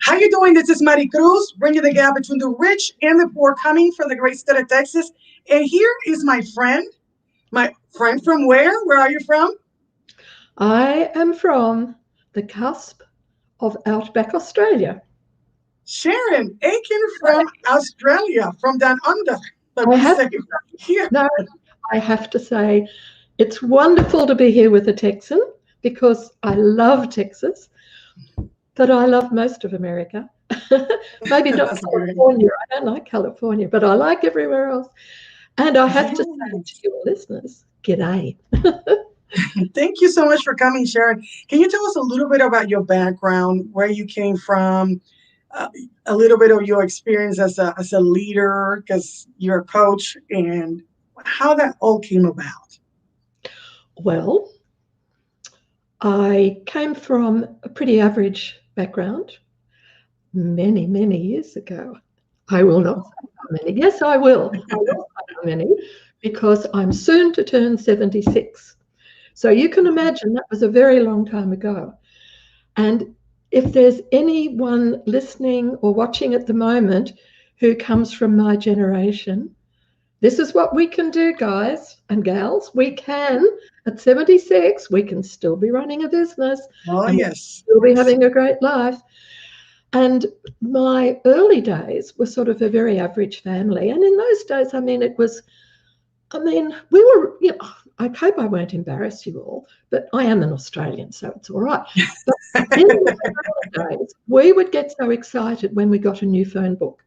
How you doing? This is Mari Cruz, bringing the gap between the rich and the poor, coming from the great state of Texas. And here is my friend. My friend from where? Where are you from? I am from the cusp of Outback Australia. Sharon Aiken from Australia, from down under. I have to say, it's wonderful to be here with a Texan because I love Texas, but I love most of America. Maybe not California. I don't like California, but I like everywhere else. And I have to say to your listeners, g'day. Thank you so much for coming, Sharon. Can you tell us a little bit about your background, where you came from, a little bit of your experience as a leader, because you're a coach, and how that all came about? Well, I came from a pretty average background many, many years ago. I will not say how many. Yes, I will. I will say how many, because I'm soon to turn 76. So you can imagine that was a very long time ago. And if there's anyone listening or watching at the moment who comes from my generation, this is what we can do, guys and gals. We can, at 76, we can still be running a business. Oh, yes. Still be having a great life. And my early days were sort of a very average family. And in those days, we were, I hope I won't embarrass you all, but I am an Australian, so it's all right. But in the early days, we would get so excited when we got a new phone book.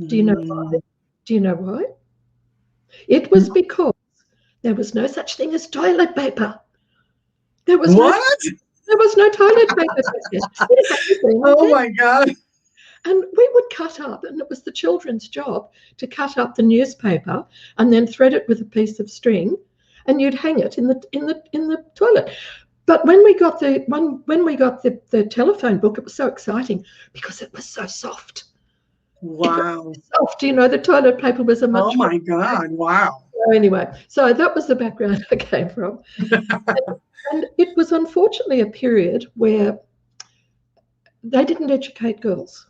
Do you know why? Do you know why? It was because there was no such thing as toilet paper. There was no toilet paper. Oh my God. And we would cut up, and it was the children's job to cut up the newspaper and then thread it with a piece of string, and you'd hang it in the toilet. But when we got the telephone book, it was so exciting because it was so soft. Wow. Soft, the toilet paper was a much. Oh my God! Wow. So anyway, so that was the background I came from, and it was unfortunately a period where they didn't educate girls.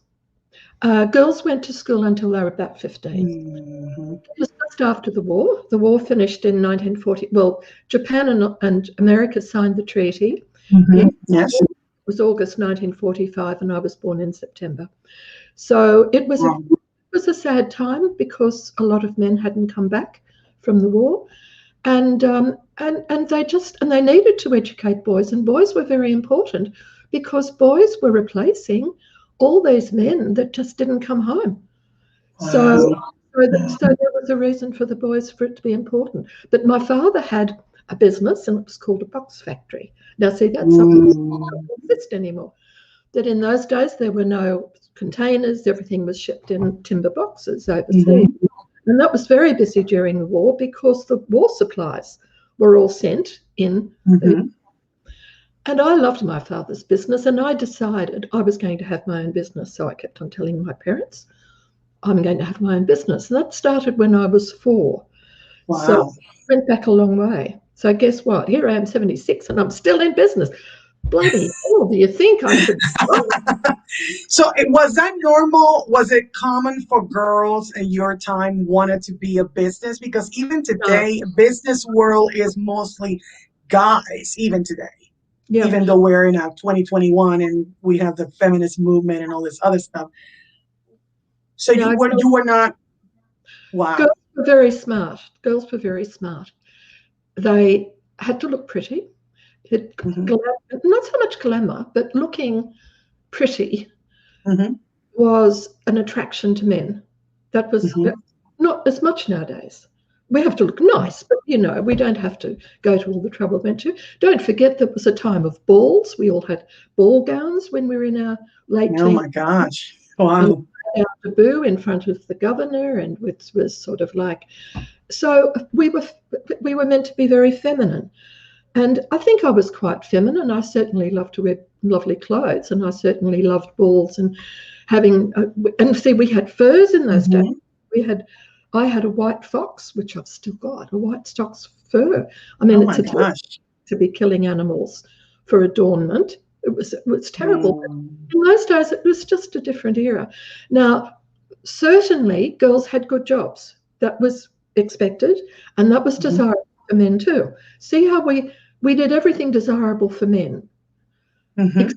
Girls went to school until they were about 15. Mm-hmm. It was just after the war. The war finished in 1940. Well, Japan and America signed the treaty. Mm-hmm. Yes. It was August 1945, and I was born in September. So it was a sad time because a lot of men hadn't come back from the war, and they needed to educate boys, and boys were very important because boys were replacing all these men that just didn't come home. Wow. So there was a reason for the boys for it to be important. But my father had a business, and it was called a box factory. Now, see, that's something that doesn't exist anymore. That in those days there were no containers, everything was shipped in timber boxes overseas. Mm-hmm. And that was very busy during the war because the war supplies were all sent in. Mm-hmm. And I loved my father's business, and I decided I was going to have my own business. So I kept on telling my parents, I'm going to have my own business. And that started when I was 4. Wow. So I went back a long way. So guess what? Here I am, 76, and I'm still in business. Bloody hell, do you think I should? So was that normal? Was it common for girls in your time wanted to be a business? Because even today, business world is mostly guys, even today. Yeah. Even though we're in 2021 and we have the feminist movement and all this other stuff. So you were not. Wow. Girls were very smart. Girls were very smart. They had to look pretty. Not so much glamour, but looking pretty was an attraction to men. That was not as much nowadays. We have to look nice, but, we don't have to go to all the trouble went to. Don't forget there was a time of balls. We all had ball gowns when we were in our late teens. Oh, my gosh. Wow. And our debut in front of the governor, and it was sort of like, so we were meant to be very feminine. And I think I was quite feminine. I certainly loved to wear lovely clothes, and I certainly loved balls and having, and see, we had furs in those days. I had a white fox, which I've still got, a white fox fur. I mean, it's a to be killing animals for adornment. It was terrible. Mm. In those days, it was just a different era. Now, certainly, girls had good jobs. That was expected, and that was Mhm. desirable for men too. See how we did everything desirable for men. Mhm.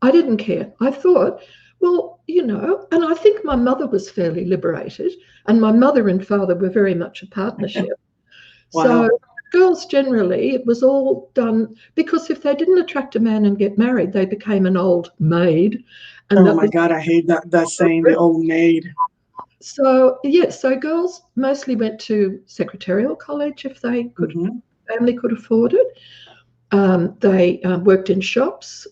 I didn't care. I thought, well, and I think my mother was fairly liberated, and my mother and father were very much a partnership. So Wow. girls generally, it was all done because if they didn't attract a man and get married, they became an old maid, and Oh that my was God, I hate that saying, the old maid. so. Yes, so girls mostly went to secretarial college if they could, Hmm. family could afford it. They worked in shops.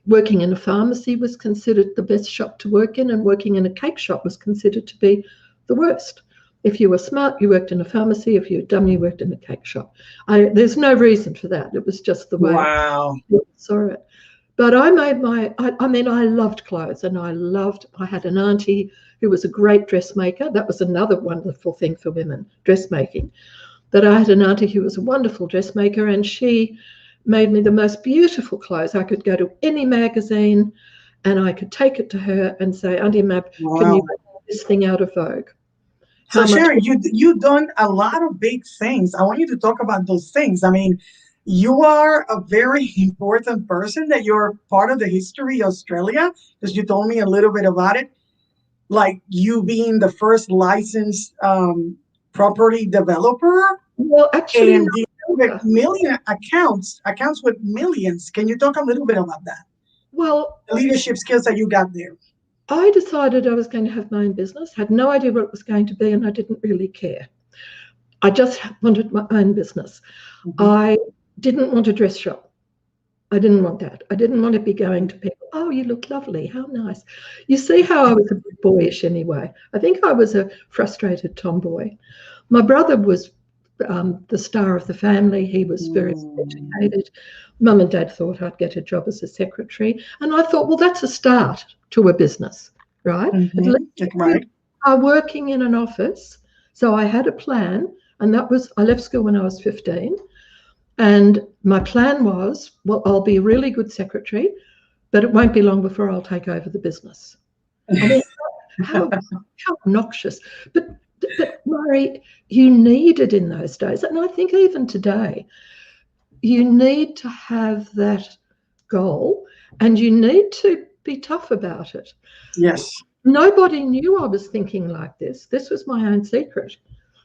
Working in a pharmacy was considered the best shop to work in, and working in a cake shop was considered to be the worst. If you were smart, you worked in a pharmacy. If you were dumb, you worked in a cake shop. There's no reason for that. It was just the way Wow. I saw it. But I made I mean, I loved clothes, and I had an auntie who was a great dressmaker. That was another wonderful thing for women, dressmaking. That I had an auntie who was a wonderful dressmaker, and she made me the most beautiful clothes. I could go to any magazine and I could take it to her and say, Auntie Mab, can you Wow. make this thing out of Vogue? So How much? Sharon, you done a lot of big things. I want you to talk about those things. I mean, you are a very important person that you're part of the history of Australia because you told me a little bit about it. Like you being the first licensed property developer Well, actually, and no. dealing with million accounts with millions. Can you talk a little bit about that? Well, The leadership skills that you got there. I decided I was going to have my own business, had no idea what it was going to be, and I didn't really care. I just wanted my own business. Mhm. I didn't want a dress shop. I didn't want that. I didn't want to be going to people, oh, you look lovely. How nice. You see how I was a bit boyish anyway. I think I was a frustrated tomboy. My brother was the star of the family. He was very Mm. educated. Mum and dad thought I'd get a job as a secretary. And I thought, well, that's a start to a business, right? At least you Right. are working in an office. So I had a plan, and I left school when I was 15. And my plan was, well, I'll be a really good secretary, but it won't be long before I'll take over the business. I mean, how, how obnoxious. But Murray, you needed in those days, and I think even today, you need to have that goal and you need to be tough about it. Yes. Nobody knew I was thinking like this. This was my own secret.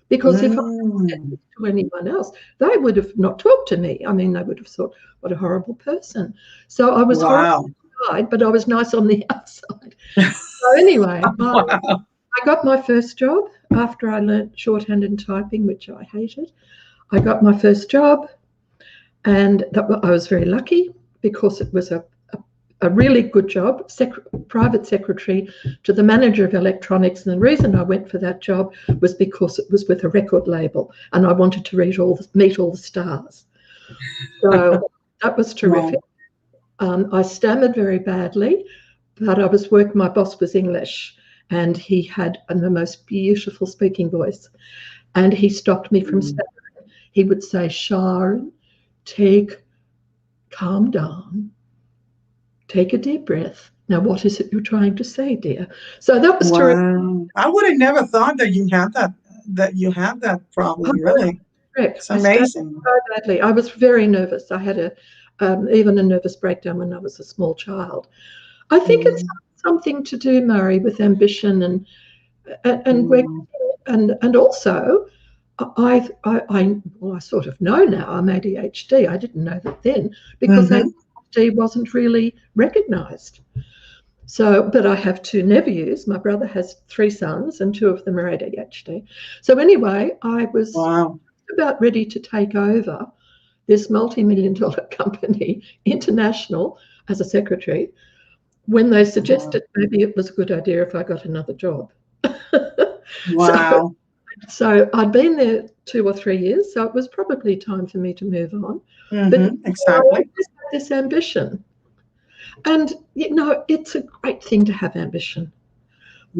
Because if I said Mm. this to anyone else, they would have not talked to me. I mean, they would have thought, what a horrible person. So I was horrible Wow. inside, but I was nice on the outside. So anyway, Wow. I got my first job after I learnt shorthand and typing, which I hated. I got my first job, and I was very lucky because it was a really good job, private secretary to the manager of electronics. And the reason I went for that job was because it was with a record label and I wanted to meet all the stars. So that was terrific. Wow. I stammered very badly, but my boss was English and he had the most beautiful speaking voice. And he stopped me from Mm. stammering. He would say, Sharon, calm down. Take a deep breath. Now, what is it you're trying to say, dear? So that was terrific. Wow. I would have never thought that you had that problem, really. It's I studied amazing. so badly. I was very nervous. I had even a nervous breakdown when I was a small child. I think it's Mm. something to do, Murray, with ambition and Mm. and also I sort of know now I'm ADHD. I didn't know that then because Hmm. ADHD wasn't really recognised. So, but I have two nephews. My brother has three sons, and two of them are ADHD. So anyway, I was Wow. about ready to take over this multi-million-dollar company, international, as a secretary, when they Wow. suggested maybe it was a good idea if I got another job. so, Wow. so I'd been there 2 or 3 years, so it was probably time for me to move on. But I always Exactly. had this ambition. And, it's a great thing to have ambition.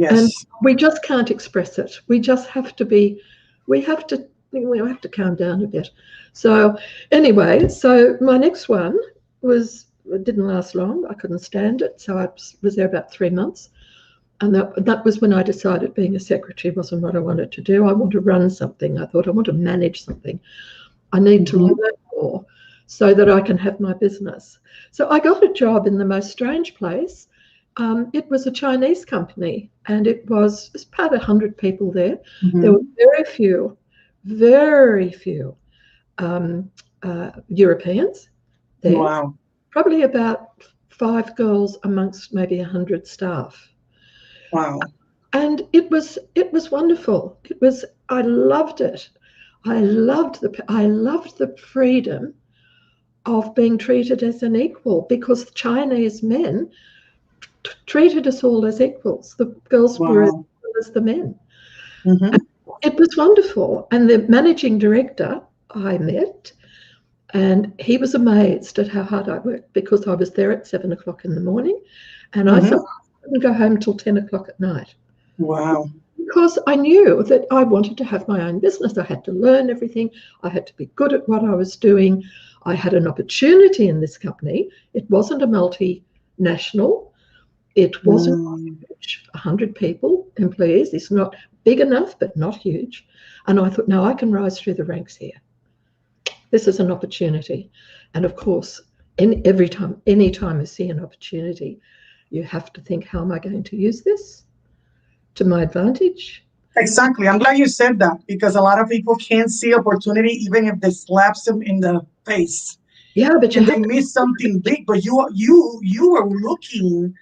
And Yes. we just can't express it. We have to calm down a bit. So anyway, so my next one was it didn't last long. I couldn't stand it. So I was there about 3 months. And that was when I decided being a secretary wasn't what I wanted to do. I want to run something. I thought I want to manage something. I need to learn more so that I can have my business. So I got a job in the most strange place. It was a Chinese company, and it was about 100 people there. There were very few Europeans there. Wow. Probably about 5 girls amongst maybe 100 staff. Wow. And it was wonderful. I loved it. I loved the freedom of being treated as an equal, because Chinese men treated us all as equals. The girls were as equal as the men. It was wonderful. And the managing director I met, and he was amazed at how hard I worked, because I was there at 7 o'clock in the morning, and I thought I couldn't go home till 10 o'clock at night. Wow. Because I knew that I wanted to have my own business. I had to learn everything. I had to be good at what I was doing. I had an opportunity in this company. It wasn't a multinational. It wasn't huge. 100 people, employees. It's not big enough, but not huge. And I thought, no, I can rise through the ranks here. This is an opportunity. And of course, anytime I see an opportunity, you have to think, how am I going to use this to my advantage? Exactly. I'm glad you said that, because a lot of people can't see opportunity even if they slaps them in the face. Yeah, but they miss something big. But you were looking,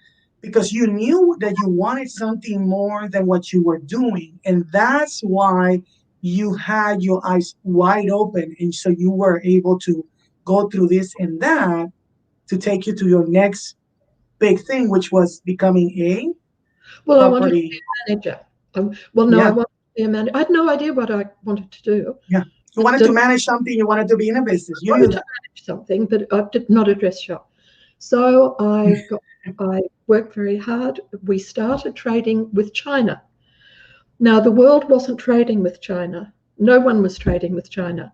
because you knew that you wanted something more than what you were doing, and that's why you had your eyes wide open, and so you were able to go through this and that to take you to your next big thing, which was becoming a Well, property. I wanted to be a manager. I wanted to be a manager. I had no idea what I wanted to do. Yeah, you wanted to manage something. You wanted to be in a business. You knew that. Manage something, but I did not a dress shop. So I worked very hard. We started trading with China. Now, the world wasn't trading with China. No one was trading with China.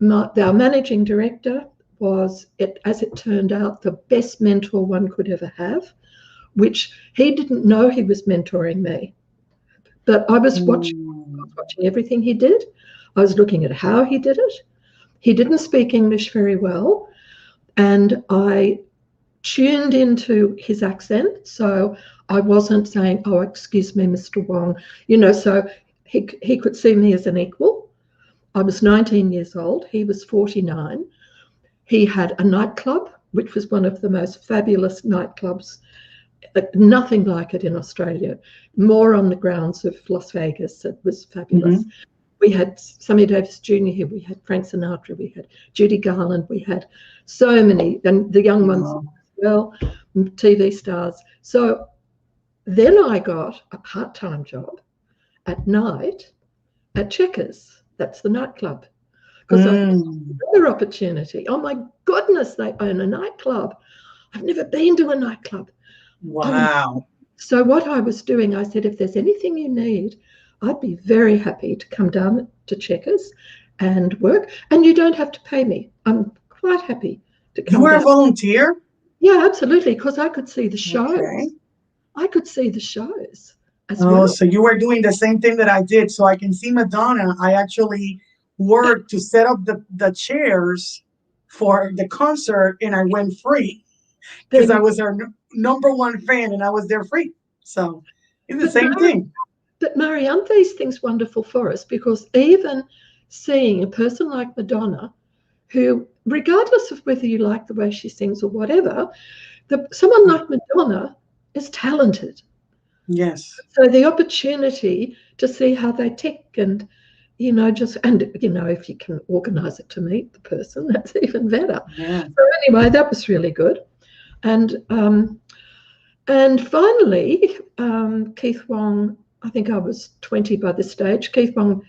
Our managing director was, as it turned out, the best mentor one could ever have, which he didn't know he was mentoring me. But I was watching everything he did. I was looking at how he did it. He didn't speak English very well, and I tuned into his accent, so I wasn't saying, "Oh, excuse me, Mr. Wong," so he could see me as an equal. I was 19 years old. He was 49. He had a nightclub, which was one of the most fabulous nightclubs, nothing like it in Australia, more on the grounds of Las Vegas. It was fabulous. We had Sammy Davis Jr. here. We had Frank Sinatra. We had Judy Garland. We had so many, and the young ones as well, TV stars. So then I got a part-time job at night at Checkers. That's the nightclub. Because I had another opportunity. Oh my goodness, they own a nightclub. I've never been to a nightclub. Wow. So what I was doing, I said, if there's anything you need, I'd be very happy to come down to Checkers and work. And you don't have to pay me. I'm quite happy to come. You were a volunteer? Yeah, absolutely, because I could see the shows. Okay. I could see the shows as well. Oh, so you were doing the same thing that I did. So I can see Madonna. I actually worked to set up the chairs for the concert, and I went free because I was her number one fan, and I was there free. So it's the same thing. But Mary, aren't these things wonderful for us? Because even seeing a person like Madonna, who, regardless of whether you like the way she sings or whatever, someone like Madonna is talented. Yes. So the opportunity to see how they tick and, if you can organize it to meet the person, that's even better. Yeah. So anyway, that was really good. And finally, Keith Wong, I think I was 20 by this stage, Keith Wong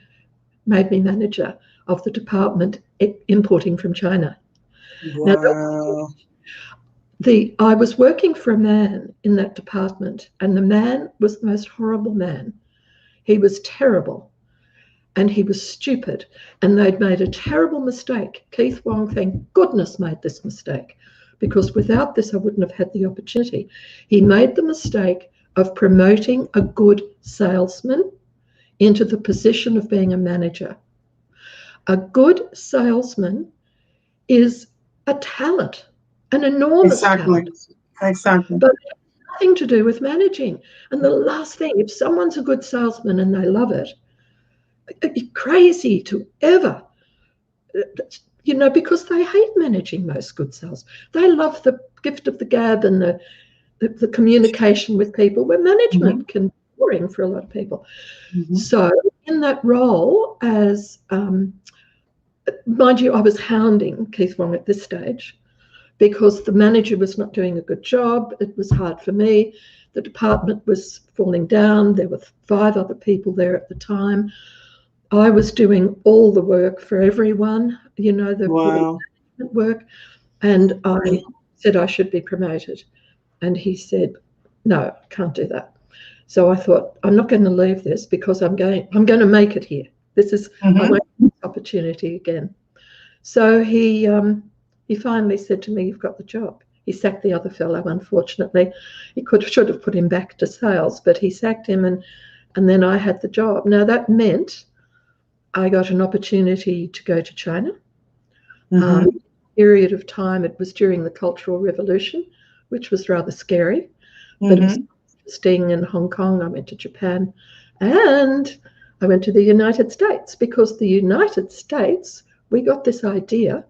made me manager of the department importing from China. Wow. Now, I was working for a man in that department, and the man was the most horrible man. He was terrible, and he was stupid, and they'd made a terrible mistake. Keith Wong, thank goodness, made this mistake, because without this, I wouldn't have had the opportunity. He made the mistake of promoting a good salesman into the position of being a manager. A good salesman is a talent, an enormous talent. Exactly. But it has nothing to do with managing. And the last thing, if someone's a good salesman and they love it, it's crazy to ever, because they hate managing, most good sales. They love the gift of the gab and the communication with people, where management can be boring for a lot of people. So in that role as, mind you, I was hounding Keith Wong at this stage because the manager was not doing a good job. It was hard for me. The department was falling down. There were 5 other people there at the time. I was doing all the work for everyone, the management work, and I said I should be promoted. And he said, no, can't do that. So I thought, I'm not going to leave this because I'm going to make it here. This is my opportunity again. So he finally said to me, you've got the job. He sacked the other fellow, unfortunately. He should have put him back to sales, but he sacked him, and then I had the job. Now, that meant I got an opportunity to go to China. Period of time, it was during the Cultural Revolution, which was rather scary. But it was interesting. In Hong Kong, I went to Japan, and I went to the United States, because the United States, we got this idea.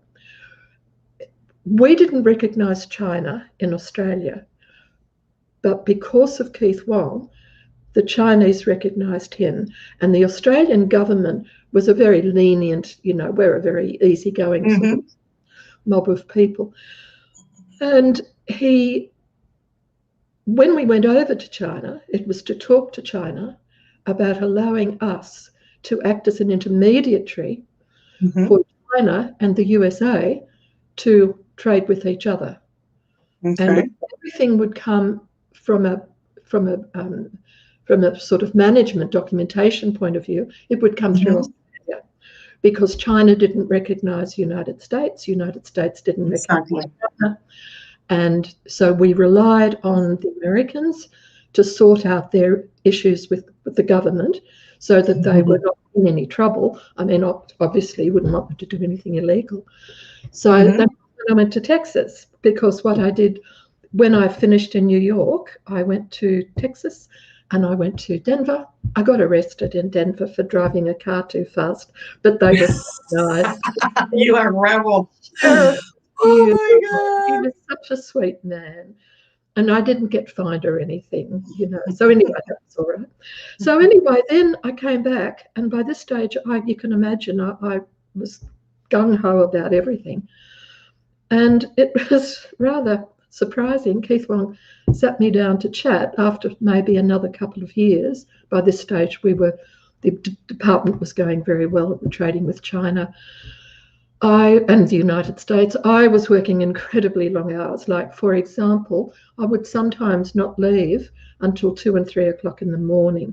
We didn't recognize China in Australia, but because of Keith Wong, the Chinese recognized him, and the Australian government was a very lenient, we're a very easygoing sort of mob of people. And when we went over to China, it was to talk to China about allowing us to act as an intermediary for China and the USA to trade with each other. And everything would come from a sort of management documentation point of view. It would come through Australia, because China didn't recognize United States didn't recognize China. And so we relied on the Americans to sort out their issues with the government, so that they were not in any trouble. I mean, obviously you wouldn't want them to do anything illegal. So then I went to Texas, because what I did when I finished in New York, I went to Texas and I went to Denver. I got arrested in Denver for driving a car too fast, but they were nice. You are a rebel. Oh my God. He was such a sweet man. And I didn't get fined or anything, So anyway, that's all right. So anyway, then I came back, and by this stage, you can imagine, I was gung-ho about everything. And it was rather surprising. Keith Wong sat me down to chat after maybe another couple of years. By this stage, the department was going very well at the trading with China. And the United States, I was working incredibly long hours. Like, for example, I would sometimes not leave until 2 and 3 o'clock in the morning.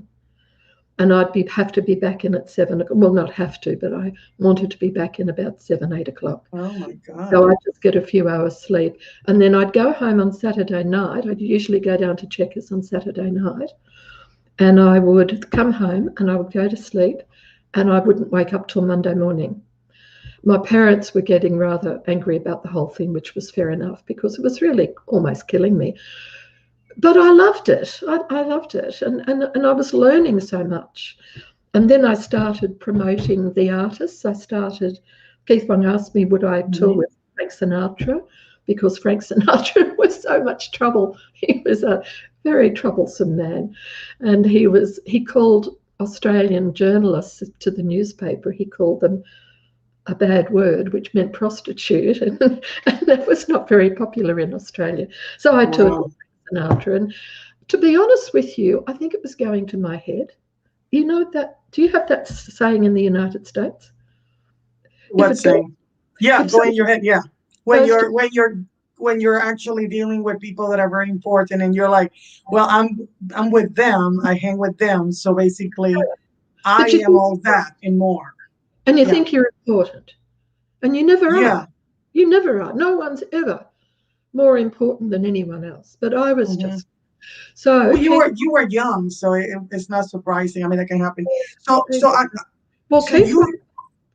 And I'd have to be back in at 7 o'clock. Well, not have to, but I wanted to be back in about 7, 8 o'clock. Oh, my God. So I'd just get a few hours sleep. And then I'd go home on Saturday night. I'd usually go down to Checkers on Saturday night. And I would come home and I would go to sleep, and I wouldn't wake up till Monday morning. My parents were getting rather angry about the whole thing, which was fair enough, because it was really almost killing me. But I loved it. I loved it. And I was learning so much. And then I started promoting the artists. Keith Wong asked me, would I tour with Frank Sinatra, because Frank Sinatra was so much trouble. He was a very troublesome man. And he called Australian journalists to the newspaper. He called them a bad word, which meant prostitute, and that was not very popular in Australia. So I toured with Sinatra, and to be honest with you, I think it was going to my head. You know that? Do you have that saying in the United States? What saying? Yeah, go in your head. Yeah, when you're actually dealing with people that are very important, and you're like, well, I'm with them, I hang with them, so basically, I am all that and more. And you think you're important, and you never are. Yeah. You never are. No one's ever more important than anyone else. But I was just so. Well, you were young, so it's not surprising. I mean, that can happen. Well, So you,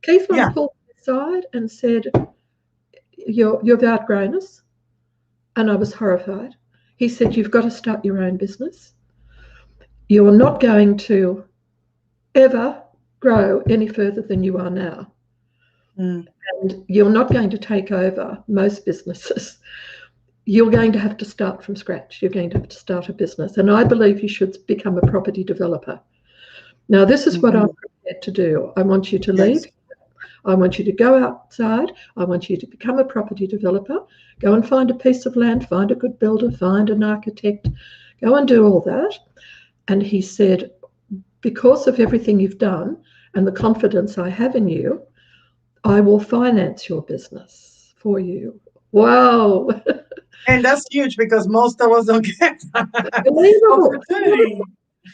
Keith yeah. pulled me aside and said, "You've outgrown us," and I was horrified. He said, "You've got to start your own business. You're not going to ever grow any further than you are now. And you're not going to take over most businesses. You're going to have to start from scratch. You're going to have to start a business. And I believe you should become a property developer." Now, this is what I'm prepared to do. I want you to leave. I want you to go outside. I want you to become a property developer. Go and find a piece of land, find a good builder, find an architect. Go and do all that. And he said, "Because of everything you've done and the confidence I have in you, I will finance your business for you." Wow. And that's huge because most of us don't get that opportunity.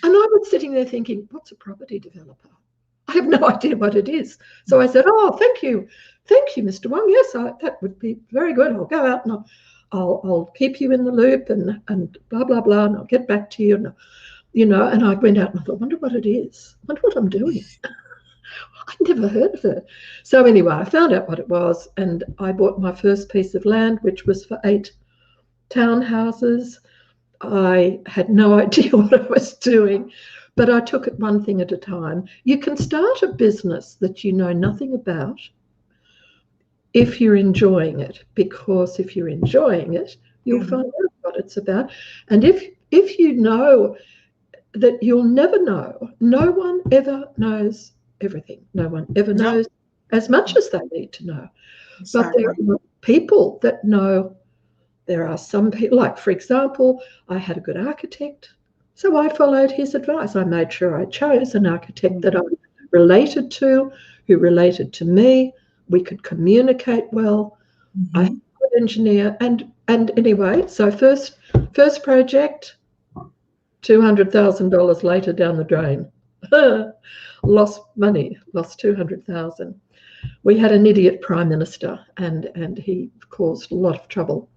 And I was sitting there thinking, what's a property developer? I have no idea what it is. So I said, "Oh, thank you, Mr. Wong. Yes, that would be very good. I'll go out and I'll keep you in the loop and blah blah blah, and I'll get back to you." And and I went out and I thought, wonder what it is. Wonder what I'm doing. I'd never heard of it. So anyway, I found out what it was, and I bought my first piece of land, which was for 8 townhouses. I had no idea what I was doing, but I took it one thing at a time. You can start a business that you know nothing about if you're enjoying it, because if you're enjoying it, you'll find out what it's about. And if you know that you'll never know, no one ever knows everything. No one ever knows as much as they need to know. Exactly. But there are people that know. There are some people, like, for example, I had a good architect, so I followed his advice. I made sure I chose an architect that I related to, who related to me. We could communicate well. I had a good engineer, and anyway, so first project, $200,000 later down the drain. Lost money, lost 200,000. We had an idiot prime minister, and he caused a lot of trouble.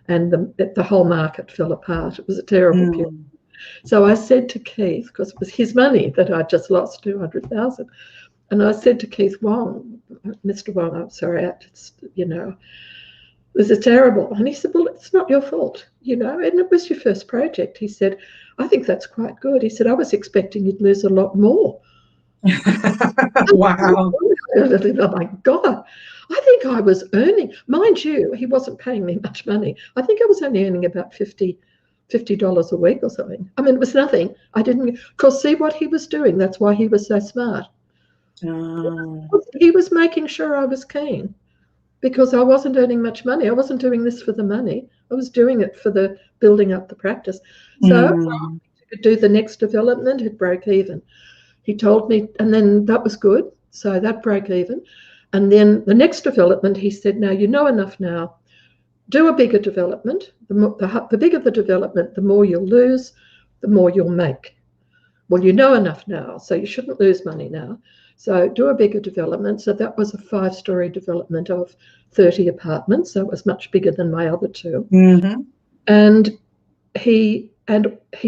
And the whole market fell apart. It was a terrible period. So I said to Keith, because it was his money that I just lost, 200,000, and I said to Keith Wong, "Mr. Wong, I'm sorry, this is terrible." And he said, "Well, it's not your fault, and it was your first project." He said, "I think that's quite good." He said, "I was expecting you'd lose a lot more." Wow. Oh my God. I think I was earning, mind you, he wasn't paying me much money. I think I was only earning about $50 a week or something. I mean, it was nothing. I didn't, because see what he was doing. That's why he was so smart. He was making sure I was keen, because I wasn't earning much money. I wasn't doing this for the money. I was doing it for the building up the practice. So to do the next development, it broke even. He told me, and then that was good. So that broke even. And then the next development, he said, "Now you know enough now. Do a bigger development. The bigger the development, the more you'll lose, the more you'll make. Well, you know enough now, so you shouldn't lose money now. So do a bigger development." So that was a 5-story development of 30 apartments. So it was much bigger than my other 2. And he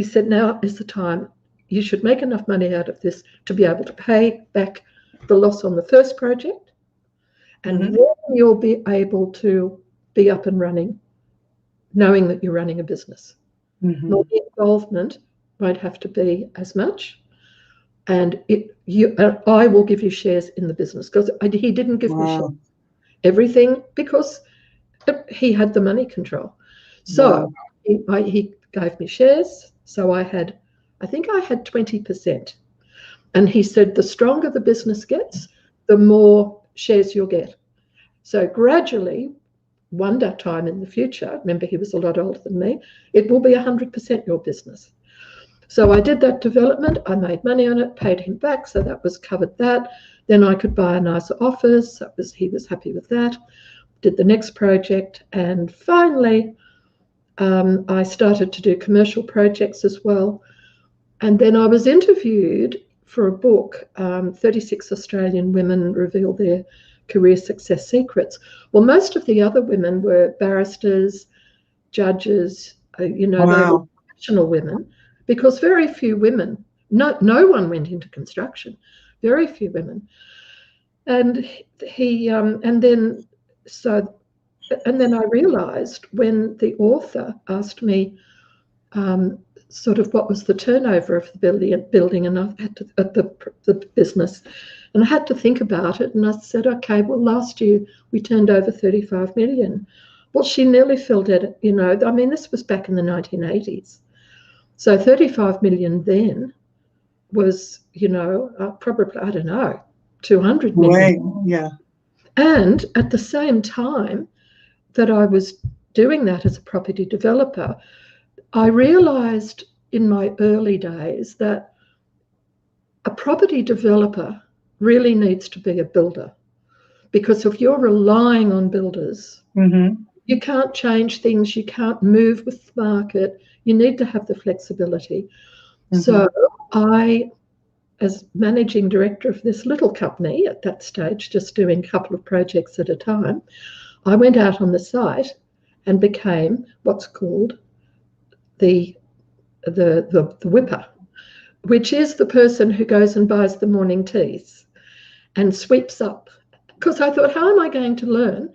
said, "Now is the time. You should make enough money out of this to be able to pay back the loss on the first project. And then you'll be able to be up and running, knowing that you're running a business. Your involvement won't have to be as much. And I will give you shares in the business," because he didn't give me shares. Everything, because he had the money control. So he gave me shares. So I think I had 20%. And he said, "The stronger the business gets, the more shares you'll get." So gradually, one time in the future, remember he was a lot older than me, it will be 100% your business. So I did that development. I made money on it, paid him back. So that was covered that. Then I could buy a nicer office. He was happy with that. Did the next project. And finally, I started to do commercial projects as well. And then I was interviewed for a book, 36 Australian Women Reveal Their Career Success Secrets. Well, most of the other women were barristers, judges, they were Wow. professional women, because very few women, no one went into construction, very few women. And then I realized when the author asked me sort of what was the turnover of the building, and I had to, at the business, and I had to think about it. And I said, okay, well, last year we turned over 35 million. Well, she nearly filled it. I mean, this was back in the 1980s, so 35 million then was, probably, I don't know, 200 million. Right. Yeah. And at the same time that I was doing that as a property developer, I realized in my early days that a property developer really needs to be a builder, because if you're relying on builders, you can't change things, you can't move with the market, you need to have the flexibility. So I, as managing director of this little company at that stage, just doing a couple of projects at a time, I went out on the site and became what's called the whipper, which is the person who goes and buys the morning teas and sweeps up. Because I thought, how am I going to learn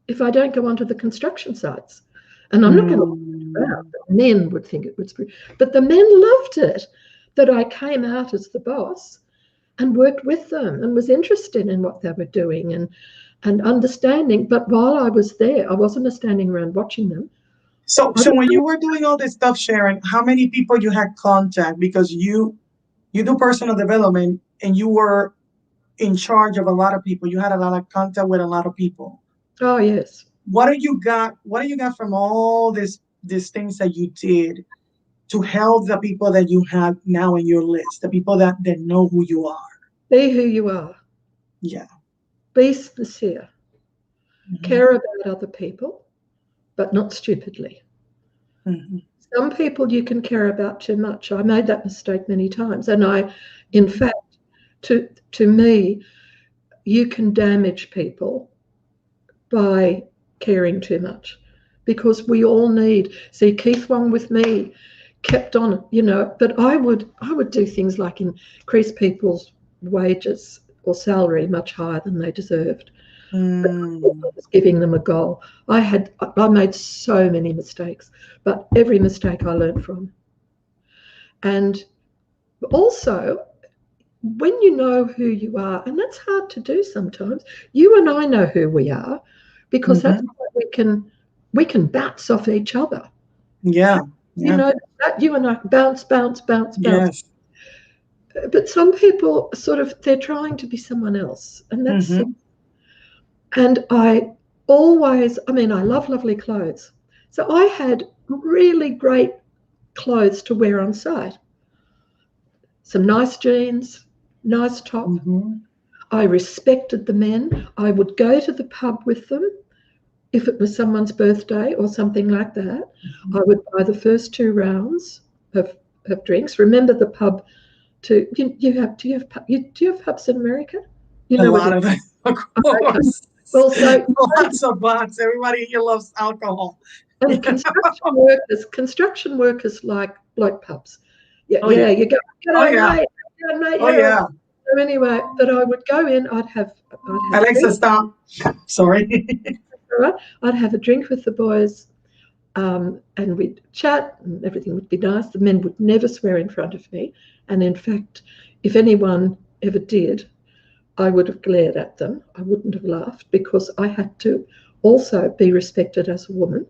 if I don't go onto the construction sites? And I'm not going to learn about it. Men would think it was, but the men loved it, that I came out as the boss and worked with them and was interested in what they were doing and understanding. But while I was there, I wasn't standing around watching them. So when you were doing all this stuff, Sharon, how many people you had contact? Because you do personal development and you were in charge of a lot of people. You had a lot of contact with a lot of people. Oh, yes. What do you got from all these things that you did to help the people that you have now in your list, the people that know who you are? Be who you are. Yeah. Be sincere. Care about other people, but not stupidly. Some people you can care about too much. I made that mistake many times. And in fact, to me, you can damage people by caring too much, because we all need, see, Keith Wong with me kept on, but I would do things like increase people's wages or salary much higher than they deserved. Was giving them a goal. I made so many mistakes, but every mistake I learned from. And also, when you know who you are, and that's hard to do sometimes, you and I know who we are, because that's why we can bounce off each other. Yeah. That you and I bounce. Yes. But some people they're trying to be someone else, and that's and I love lovely clothes. So I had really great clothes to wear on site. Some nice jeans, nice top. I respected the men. I would go to the pub with them if it was someone's birthday or something like that. I would buy the first 2 rounds of drinks. Remember the pub? Do you have pubs in America? A lot of them, of course. Okay. Well, so lots of butts. Everybody here loves alcohol. And construction workers like pubs. You go, mate. So anyway, but I would go in, I'd have Alexa, stop. Sorry. I'd have a drink with the boys, and we'd chat, and everything would be nice. The men would never swear in front of me. And in fact, if anyone ever did, I would have glared at them. I wouldn't have laughed, because I had to also be respected as a woman.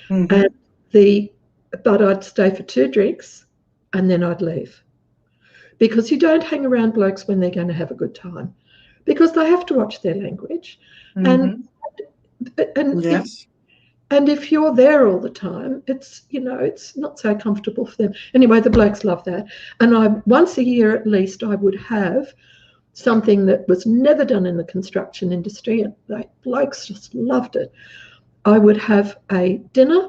But I'd stay for 2 drinks and then I'd leave, because you don't hang around blokes when they're going to have a good time, because they have to watch their language. And yes. And if you're there all the time, it's not so comfortable for them. Anyway, the blokes love that. And once a year at least, I would have something that was never done in the construction industry, and the blokes just loved it. I would have a dinner,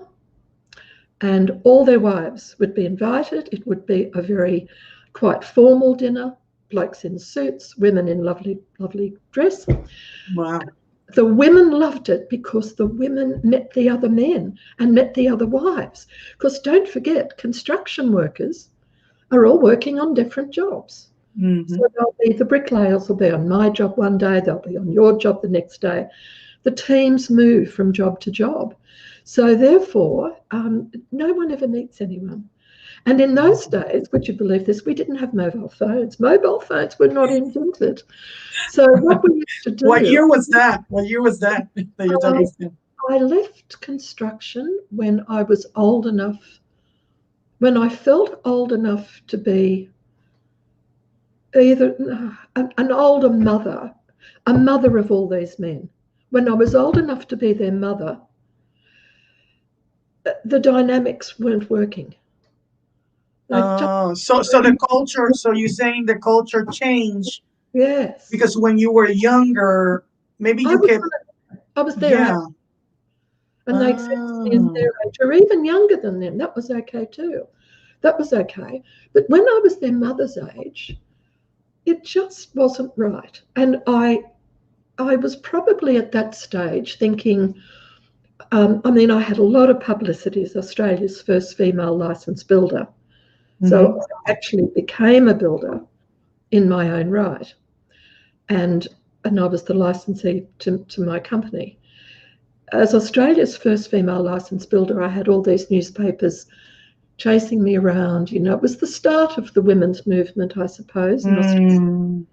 and all their wives would be invited. It would be a very quite formal dinner, blokes in suits, women in lovely, lovely dress. Wow. the women loved it because the women met the other men and met the other wives. Because don't forget, construction workers are all working on different jobs. Mm-hmm. So the bricklayers will be on my job one day, they'll be on your job the next day. The teams move from job to job. So therefore, no one ever meets anyone. And in those days, would you believe this, we didn't have mobile phones. Mobile phones were not invented. So what we used to do... What year was that? What year was that you're talking about? I left construction when I was old enough, when I felt old enough to be either an older mother, a mother of all these men. When I was old enough to be their mother, the dynamics weren't working. So the culture, so you're saying the culture changed? Yes. Because when you were younger, maybe you could... I was their age. And they accepted me as their age, or even younger than them. That was okay too. That was okay. But when I was their mother's age, it just wasn't right. And I was probably at that stage thinking, I had a lot of publicity as Australia's first female licensed builder. So I actually became a builder in my own right. And I was the licensee to my company. As Australia's first female licensed builder, I had all these newspapers chasing me around. It was the start of the women's movement, I suppose, in Australia.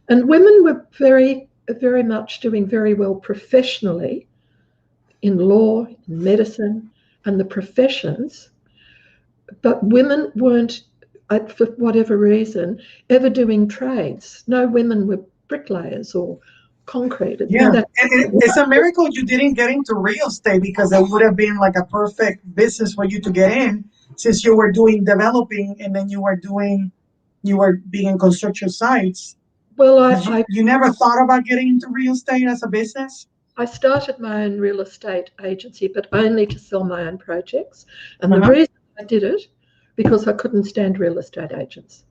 And women were very, very much doing very well professionally in law, in medicine, and the professions. But women weren't, for whatever reason, ever doing trades. No women were bricklayers or concrete. Yeah, and it's a miracle you didn't get into real estate, because it would have been like a perfect business for you to get in, since you were doing developing and then you were being in construction sites. Well, you never thought about getting into real estate as a business? I started my own real estate agency, but only to sell my own projects. And the reason I did it, because I couldn't stand real estate agents.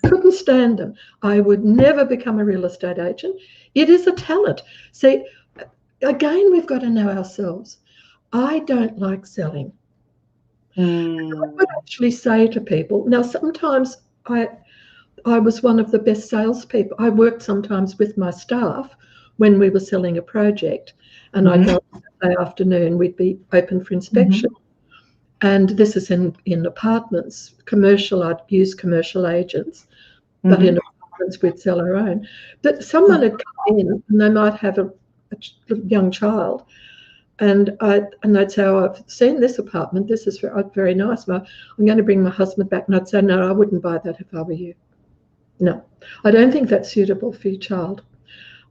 Couldn't stand them. I would never become a real estate agent. It is a talent. See, again, we've got to know ourselves. I don't like selling. I would actually say to people, now sometimes I was one of the best salespeople. I worked sometimes with my staff when we were selling a project, and I'd go on Saturday afternoon, we'd be open for inspection. And this is in apartments. Commercial, I'd use commercial agents, but in apartments we'd sell our own. But someone had come in and they might have a young child, and they'd say, "Oh, I've seen this apartment. This is very nice. I'm going to bring my husband back." And I'd say, "No, I wouldn't buy that if I were you. No, I don't think that's suitable for your child.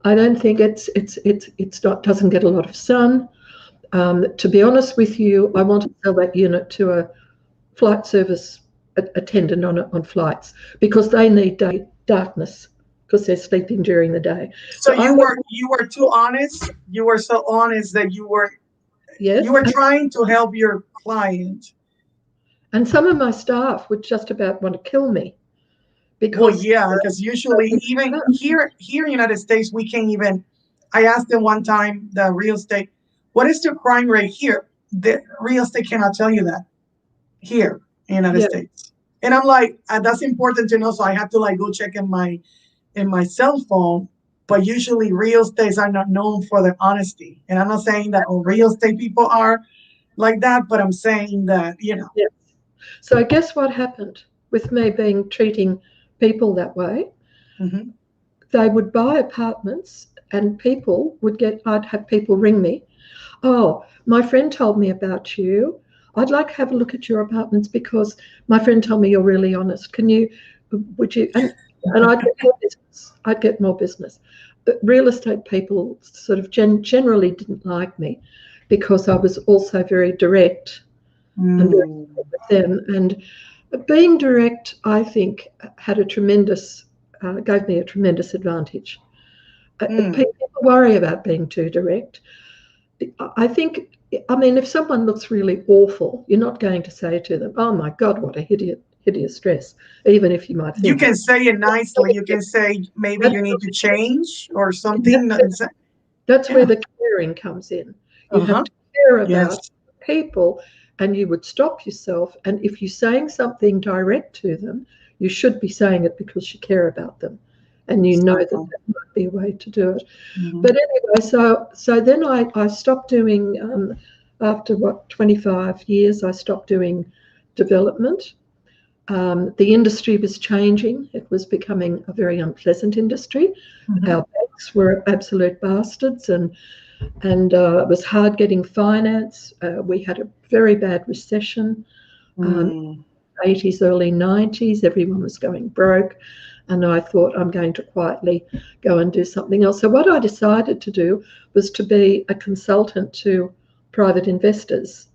I don't think doesn't get a lot of sun. To be honest with you, I want to sell that unit to a flight service attendant on flights, because they need darkness because they're sleeping during the day." So you were too honest. You were so honest that you were trying to help your client. And some of my staff would just about want to kill me. Because usually even here in the United States, we can't even. I asked them one time, the real estate, what is the crime rate here? The real estate cannot tell you that here in the United States. And I'm like, that's important to know. So I have to go check in my cell phone. But usually real estates are not known for their honesty. And I'm not saying that all real estate people are like that, but I'm saying that, Yes. So guess what happened with me treating people that way? They would buy apartments and I'd have people ring me. "Oh, my friend told me about you. I'd like to have a look at your apartments because my friend told me you're really honest. Would you?" And I'd get more business. I'd get more business. But real estate people sort of generally didn't like me because I was also very direct and very direct with them. And being direct, I think, gave me a tremendous advantage. People worry about being too direct. I think, if someone looks really awful, you're not going to say to them, "Oh my God, what a hideous dress," even if you might think. You can say it nicely. You can say, maybe you need to change or something. That's where the caring comes in. You have to care about people, and you would stop yourself. And if you're saying something direct to them, you should be saying it because you care about them, and you know that might be a way to do it. But anyway, so then I stopped doing, after 25 years, I stopped doing development. The industry was changing. It was becoming a very unpleasant industry. Our banks were absolute bastards, and it was hard getting finance. We had a very bad recession, 80s, early 90s. Everyone was going broke. And I thought, I'm going to quietly go and do something else. So what I decided to do was to be a consultant to private investors.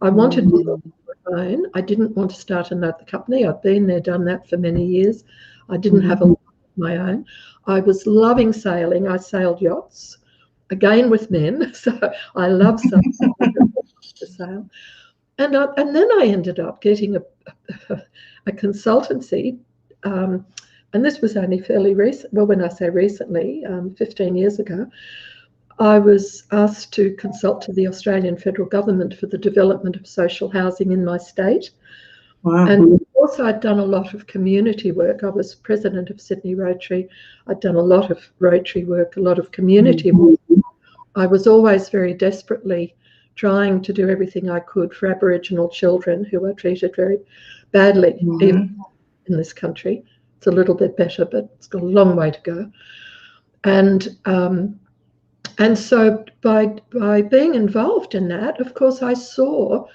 I wanted to own. I didn't want to start another company. I've been there, done that for many years. I didn't have a lot of my own. I was loving sailing. I sailed yachts, again with men. So I love sailing. To sail. And then I ended up getting a consultancy. And this was only fairly recent. Well, when I say recently, 15 years ago, I was asked to consult to the Australian federal government for the development of social housing in my state. Wow. And also I'd done a lot of community work. I was president of Sydney Rotary. I'd done a lot of Rotary work, a lot of community work. I was always very desperately trying to do everything I could for Aboriginal children who are treated very badly, even in this country. It's a little bit better, but it's got a long way to go. And so by being involved in that, of course, I saw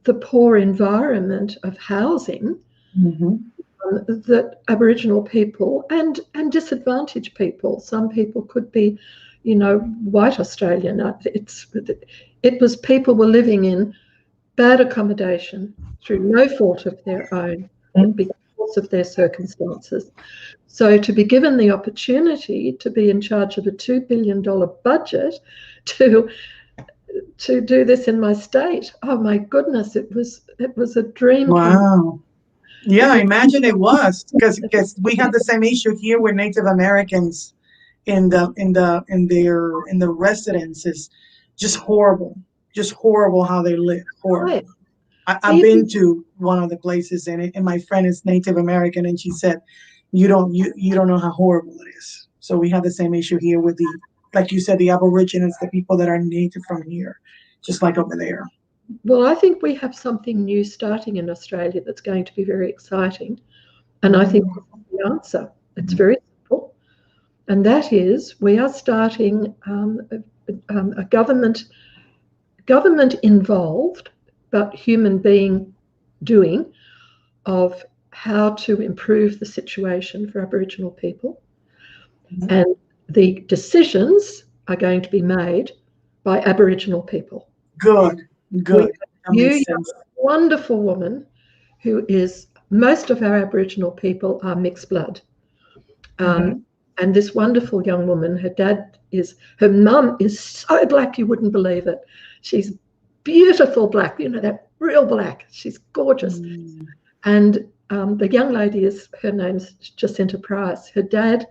the poor environment of housing that Aboriginal people and disadvantaged people. Some people could be, white Australian. It was people were living in bad accommodation through no fault of their own, because of their circumstances. So to be given the opportunity to be in charge of a $2 billion budget to do this in my state, oh my goodness, it was a dream. Wow. Yeah, I imagine it was, because we had the same issue here with Native Americans in the residences. Just horrible how they live. Horrible. Right. I've been to one of the places and my friend is Native American, and she said, you don't know how horrible it is. So we have the same issue here with like you said, the Aborigines, the people that are native from here, just like over there. Well, I think we have something new starting in Australia that's going to be very exciting. And I think that's the answer. It's very simple. And that is, we are starting a government involved, but human being doing of how to improve the situation for Aboriginal people. And the decisions are going to be made by Aboriginal people. Good. You have a wonderful woman who is, most of our Aboriginal people are mixed blood. And this wonderful young woman, her mum is so black you wouldn't believe it. She's beautiful black, that real black. She's gorgeous. And the young lady her name's Jacinta Price. Her dad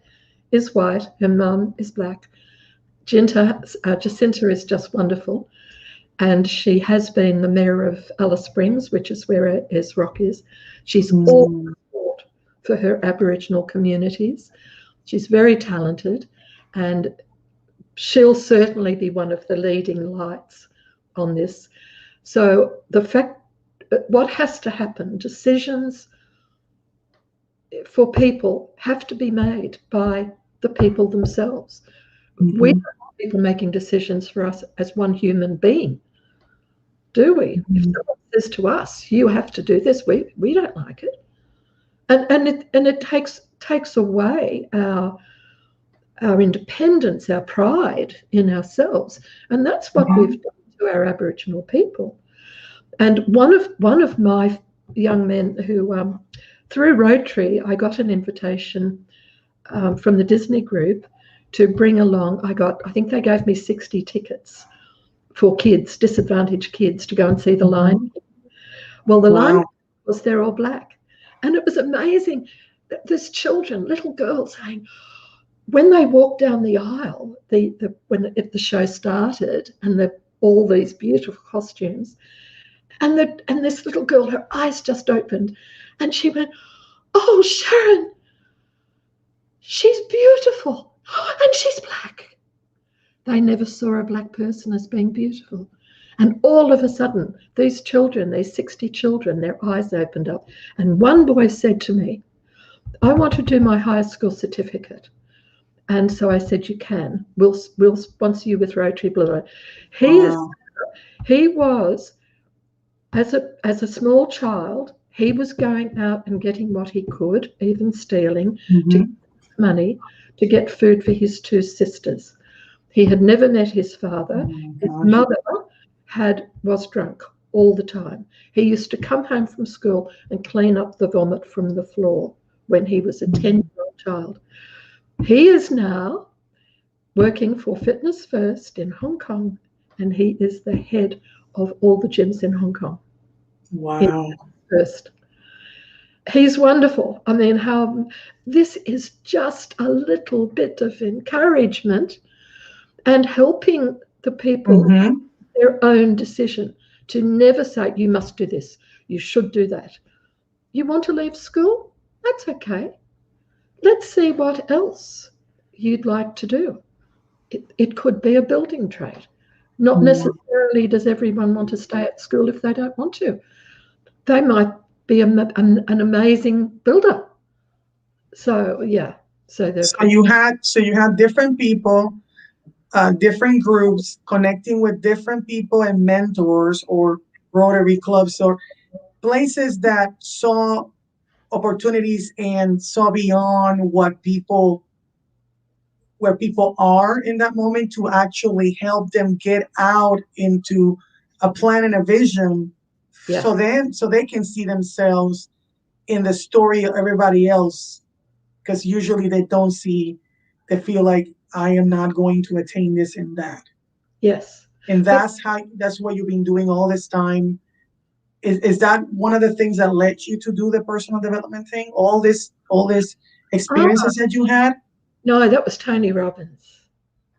is white, her mum is black. Jacinta is just wonderful. And she has been the mayor of Alice Springs, which is where Es Rock is. She's all support for her Aboriginal communities. She's very talented, and she'll certainly be one of the leading lights on this. So what has to happen, decisions for people have to be made by the people themselves. We don't want people making decisions for us as one human being, do we? If someone says to us, you have to do this, we don't like it. And it takes away our independence, our pride in ourselves. And that's what we've done to our Aboriginal people. And one of my young men who, through Rotary, I got an invitation from the Disney Group to bring along, I think they gave me 60 tickets for kids, disadvantaged kids, to go and see The Lion King. Well, The Lion King was, they're all black. And it was amazing. There's children, little girls saying, when they walked down the aisle, if the show started, and all these beautiful costumes, and this little girl, her eyes just opened, and she went, "Oh, Sharon, she's beautiful, and she's black." They never saw a black person as being beautiful. And all of a sudden, these children, these 60 children, their eyes opened up. And one boy said to me, "I want to do my high school certificate." And so I said, "You can. We'll sponsor you with Rotary Blue." He was, as a small child, he was going out and getting what he could, even stealing, to get money to get food for his 2 sisters. He had never met his father. His mother was drunk all the time. He used to come home from school and clean up the vomit from the floor when he was a 10-year-old child. He is now working for Fitness First in Hong Kong, and he is the head of all the gyms in Hong Kong. Wow. First. He's wonderful. I mean, this is just a little bit of encouragement and helping the people their own decision, to never say, "You must do this, you should do that." You want to leave school? That's okay. Let's see what else you'd like to do. It could be a building trade. Not necessarily does everyone want to stay at school if they don't want to. They might be an amazing builder. So yeah. So you had different people, different groups connecting with different people and mentors or Rotary clubs or places that saw opportunities and saw beyond where people are in that moment, to actually help them get out into a plan and a vision, so they can see themselves in the story of everybody else, because usually they feel like, "I am not going to attain this and that." Yes. And that's what you've been doing all this time. Is that one of the things that led you to do the personal development thing? All this experiences that you had? No, that was Tony Robbins.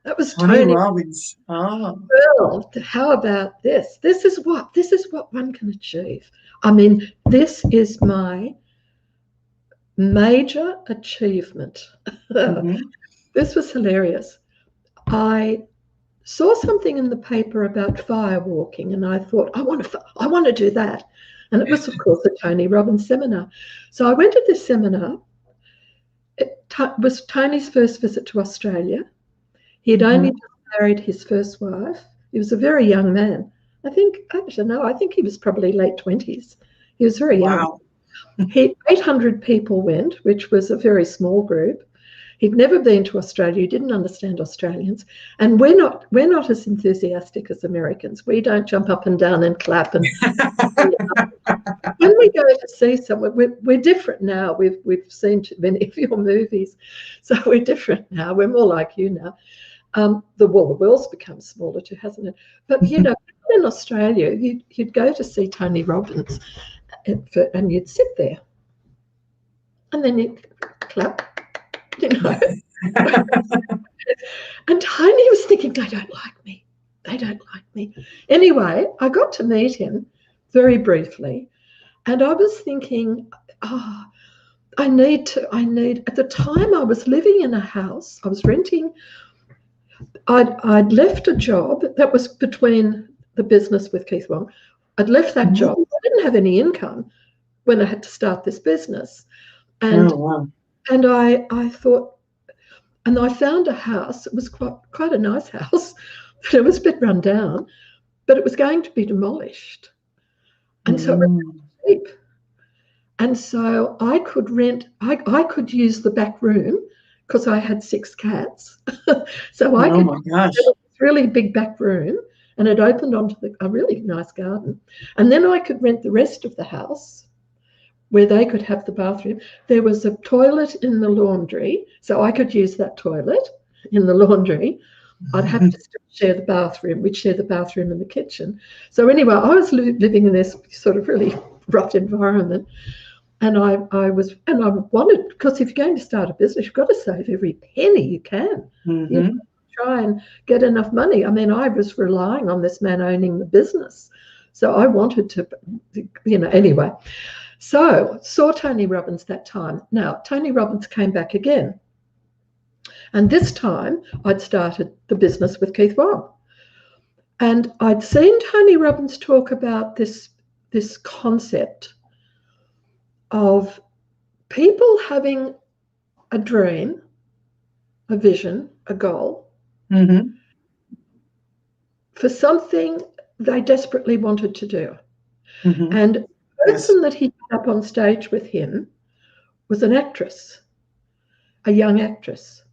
That was Tony Robbins. Oh. Well, how about this? This is what one can achieve. I mean, this is my major achievement. This was hilarious. I saw something in the paper about firewalking, and I thought, I want to do that. And it was, of course, the Tony Robbins seminar. So I went to this seminar. It was Tony's first visit to Australia. He had only just married his first wife. He was a very young man. I think he was probably late 20s. He was very young. 800 people went, which was a very small group. He'd never been to Australia. He didn't understand Australians. And we're not as enthusiastic as Americans. We don't jump up and down and clap. And when we go to see someone, we're different now. We've seen too many of your movies, so we're different now. We're more like you now. The world's become smaller too, hasn't it? But in Australia, you'd go to see Tony Robbins, and you'd sit there, and then you'd clap. And Tony was thinking, they don't like me. Anyway, I got to meet him very briefly, and I was thinking, I need, at the time I was living in a house, I was renting. I'd left a job that was between the business with Keith Wong. I'd left that job. I didn't have any income when I had to start this business. And and I thought, and I found a house. It was quite a nice house, but it was a bit run down, but it was going to be demolished. And so it was cheap. And so I could I could use the back room because I had 6 cats. So I could have this really big back room, and it opened onto a really nice garden. And then I could rent the rest of the house where they could have the bathroom. There was a toilet in the laundry, so I could use that toilet in the laundry. I'd have to share the bathroom. We'd share the bathroom and the kitchen. So anyway, I was living in this sort of really rough environment. And I wanted, because if you're going to start a business, you've got to save every penny you can. You try and get enough money. I mean, I was relying on this man owning the business. So I wanted to, anyway. So saw Tony Robbins that time. Now, Tony Robbins came back again. And this time I'd started the business with Keith Wong. And I'd seen Tony Robbins talk about this concept of people having a dream, a vision, a goal for something they desperately wanted to do. And the person that he had up on stage with him was an actress, a young actress.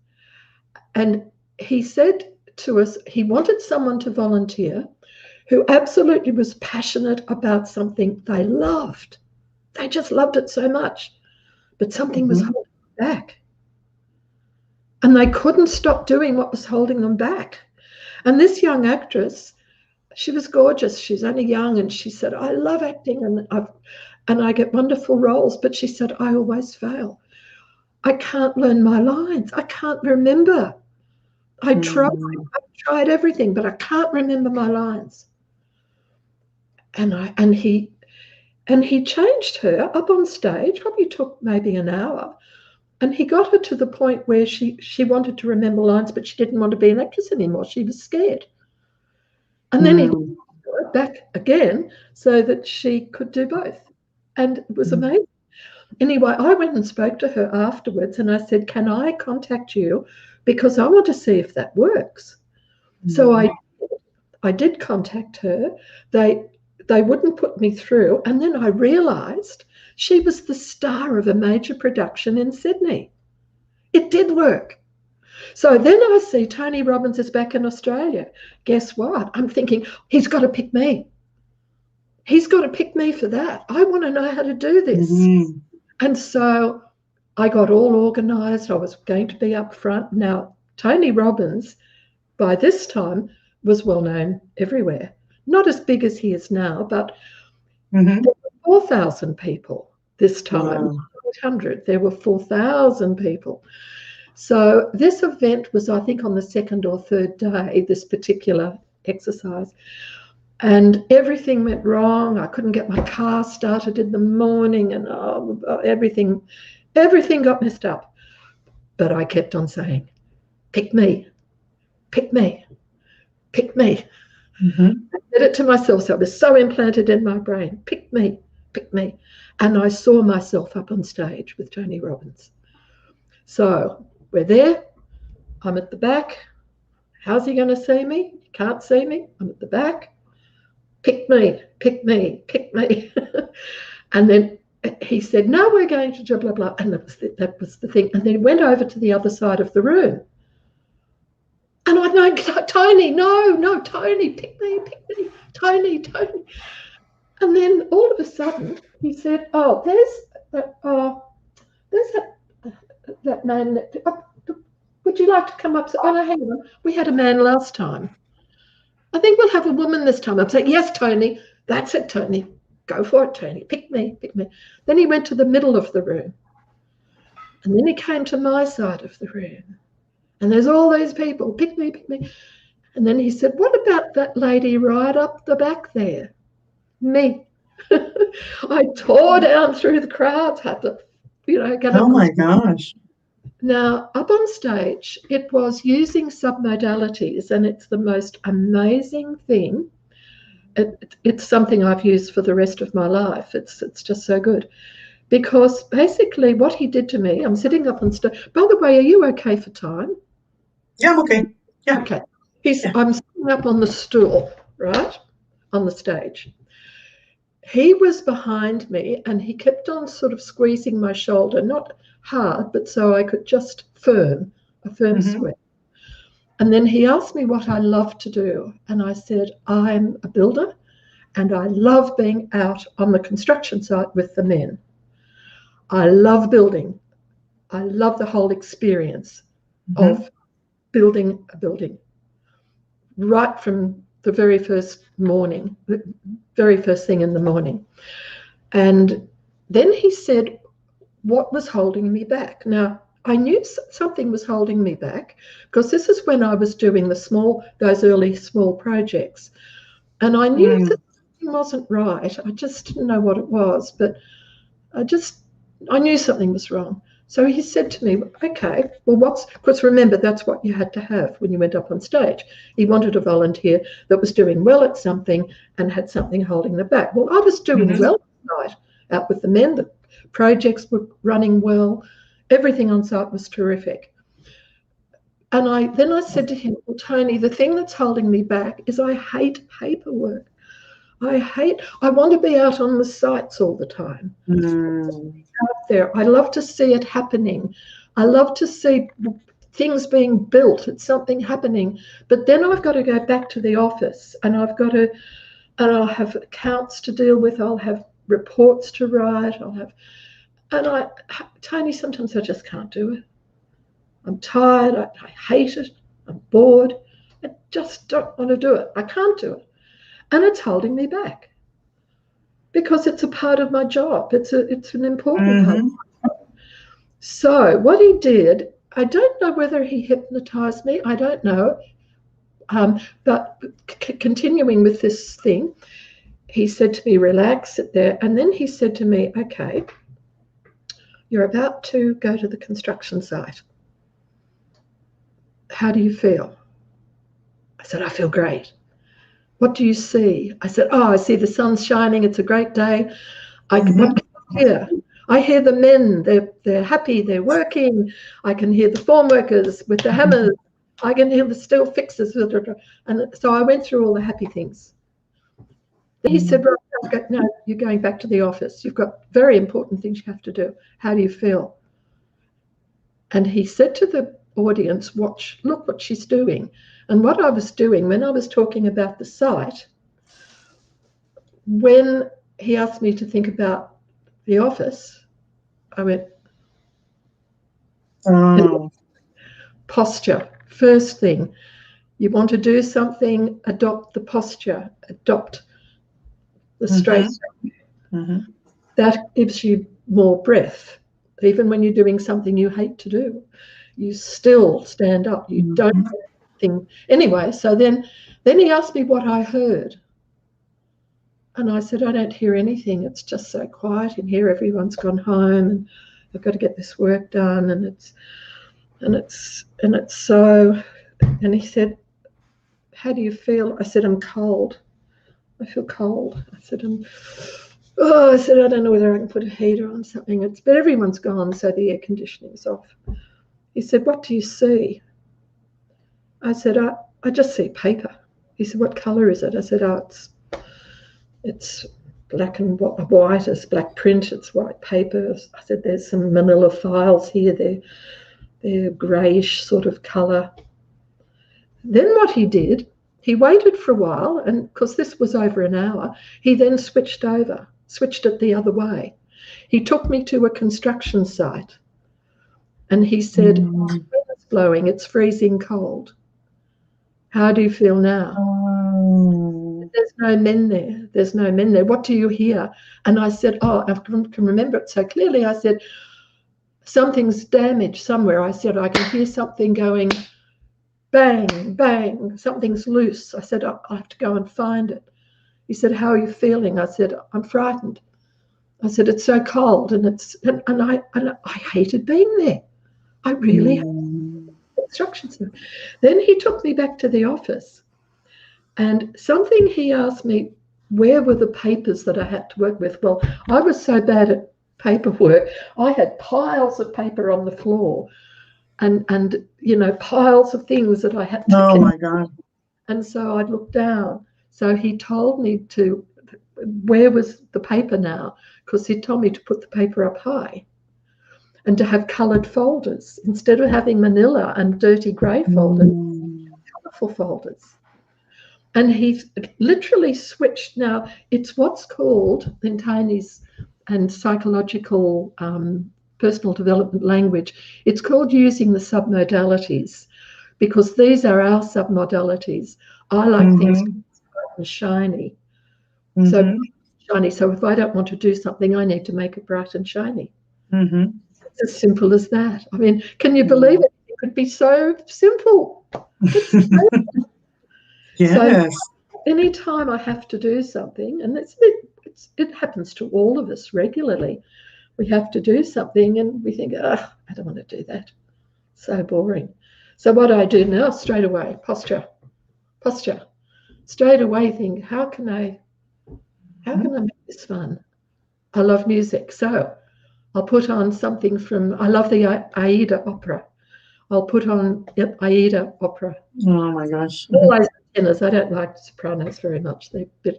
And he said to us he wanted someone to volunteer who absolutely was passionate about something they loved. They just loved it so much, but something was holding them back. And they couldn't stop doing what was holding them back. And this young actress, she was gorgeous. She's only young, and she said, I love acting and I get wonderful roles, but she said, I always fail. I can't learn my lines. I can't remember. I tried everything, but I can't remember my lines. And he changed her up on stage, probably took maybe an hour, and he got her to the point where she wanted to remember lines, but she didn't want to be an actress anymore. She was scared. And then he got her back again so that she could do both. And it was amazing. Anyway, I went and spoke to her afterwards, and I said, can I contact you? Because I want to see if that works. So I did contact her. They wouldn't put me through. And then I realised she was the star of a major production in Sydney. It did work. So then I see Tony Robbins is back in Australia. Guess what? I'm thinking, he's got to pick me. He's got to pick me for that. I want to know how to do this. And so I got all organised. I was going to be up front. Now, Tony Robbins, by this time, was well known everywhere. Not as big as he is now, but there were 4,000 people this time. Wow. 800. There were 4,000 people. So this event was, I think, on the second or third day, this particular exercise. And everything went wrong. I couldn't get my car started in the morning, and everything got messed up. But I kept on saying, pick me, pick me, pick me. I said it to myself, so it was so implanted in my brain, pick me, pick me. And I saw myself up on stage with Tony Robbins. So we're there. I'm at the back. How's he going to see me? He can't see me. I'm at the back. Pick me, pick me, pick me. And then he said, no, we're going to blah, blah. And that was the thing. And then he went over to the other side of the room. And I'm like, Tony, no, Tony, pick me, Tony. And then all of a sudden he said, oh, there's that man. Would you like to come up? Oh, no, hang on. We had a man last time. I think we'll have a woman this time. I'm saying, yes, Tony. That's it, Tony. Go for it, Tony. Pick me, pick me. Then he went to the middle of the room. And then he came to my side of the room. And there's all these people. Pick me, pick me. And then he said, what about that lady right up the back there? Me. I tore down through the crowds, had to, get up. Oh, my gosh. Now, up on stage, it was using submodalities, and it's the most amazing thing. It's something I've used for the rest of my life. It's just so good. Because basically what he did to me, I'm sitting up on stage. By the way, are you okay for time? Yeah, I'm okay. Yeah. Okay. I'm sitting up on the stool, right, on the stage. He was behind me, and he kept on sort of squeezing my shoulder, not hard, but so I could just a firm squeeze. And then he asked me what I love to do. And I said, I'm a builder, and I love being out on the construction site with the men. I love building. I love the whole experience of building a building. Right from the very first morning, the very first thing in the morning. And then he said, what was holding me back? Now, I knew something was holding me back because this is when I was doing those early small projects. And I knew that something wasn't right. I just didn't know what it was, but I knew something was wrong. So he said to me, okay, well, because remember, that's what you had to have when you went up on stage. He wanted a volunteer that was doing well at something and had something holding them back. Well, I was doing well tonight out with the men. The projects were running well. Everything on site was terrific. And then I said to him, well, Tony, the thing that's holding me back is I hate paperwork. I want to be out on the sites all the time. Out there. I love to see it happening. I love to see things being built. It's something happening. But then I've got to go back to the office and I'll have accounts to deal with. I'll have reports to write. Tony, sometimes I just can't do it. I'm tired. I hate it. I'm bored. I just don't want to do it. I can't do it. And it's holding me back because it's a part of my job. It's an important part of my job. So what he did, I don't know whether he hypnotized me. I don't know. But continuing with this thing, he said to me, relax, sit there. And then he said to me, okay, you're about to go to the construction site. How do you feel? I said, I feel great. What do you see? I said, I see the sun's shining. It's a great day. What can I hear? I hear the men. They're happy. They're working. I can hear the form workers with the hammers. I can hear the steel fixers. And so I went through all the happy things. He said, right, no, you're going back to the office. You've got very important things you have to do. How do you feel? And he said to the audience, look what she's doing. And what I was doing when I was talking about the site, when he asked me to think about the office, I went, posture. First thing, you want to do something, adopt the posture, adopt the straight. That gives you more breath. Even when you're doing something you hate to do, you still stand up. You don't think. Anyway, so then he asked me what I heard. And I said, I don't hear anything. It's just so quiet in here. Everyone's gone home and I've got to get this work done. And he said, how do you feel? I said, I'm cold. I feel cold. I said, I don't know whether I can put a heater on something. But everyone's gone, so the air conditioning's off. He said, what do you see? I said, I just see paper. He said, what colour is it? I said, it's black and white. It's black print. It's white paper. I said, there's some manila files here. They're greyish sort of colour. Then what he did, he waited for a while, and because this was over an hour, he then switched it the other way. He took me to a construction site and he said, it's blowing, it's freezing cold. How do you feel now? There's no men there. There's no men there. What do you hear? And I said, I can remember it so clearly. I said, something's damaged somewhere. I said, I can hear something going bang, bang, something's loose. I said, I have to go and find it. He said, how are you feeling? I said, I'm frightened. I said, it's so cold and I hated being there. I really hated instructions. Then he took me back to the office and something he asked me, where were the papers that I had to work with? Well, I was so bad at paperwork. I had piles of paper on the floor and piles of things that I had to Oh my God. And so I'd look down. So he told me where was the paper now? Because he told me to put the paper up high and to have coloured folders. Instead of having manila and dirty grey folders, colourful folders. And he literally switched. Now, it's what's called, in Tony's and psychological personal development language, it's called using the submodalities, because these are our submodalities. I like things bright and shiny. So shiny. So if I don't want to do something, I need to make it bright and shiny. Mm-hmm. It's as simple as that. I mean, can you believe it? It could be so simple. So Yes. anytime I have to do something, and it happens to all of us regularly, we have to do something and we think, oh, I don't want to do that. So boring. So what I do now, straight away, posture. Straight away think, how can I make this fun? I love music. So I'll put on something I love the Aida opera. I'll put on Aida opera. Oh my gosh. Always tenors. I don't like sopranos very much. They're a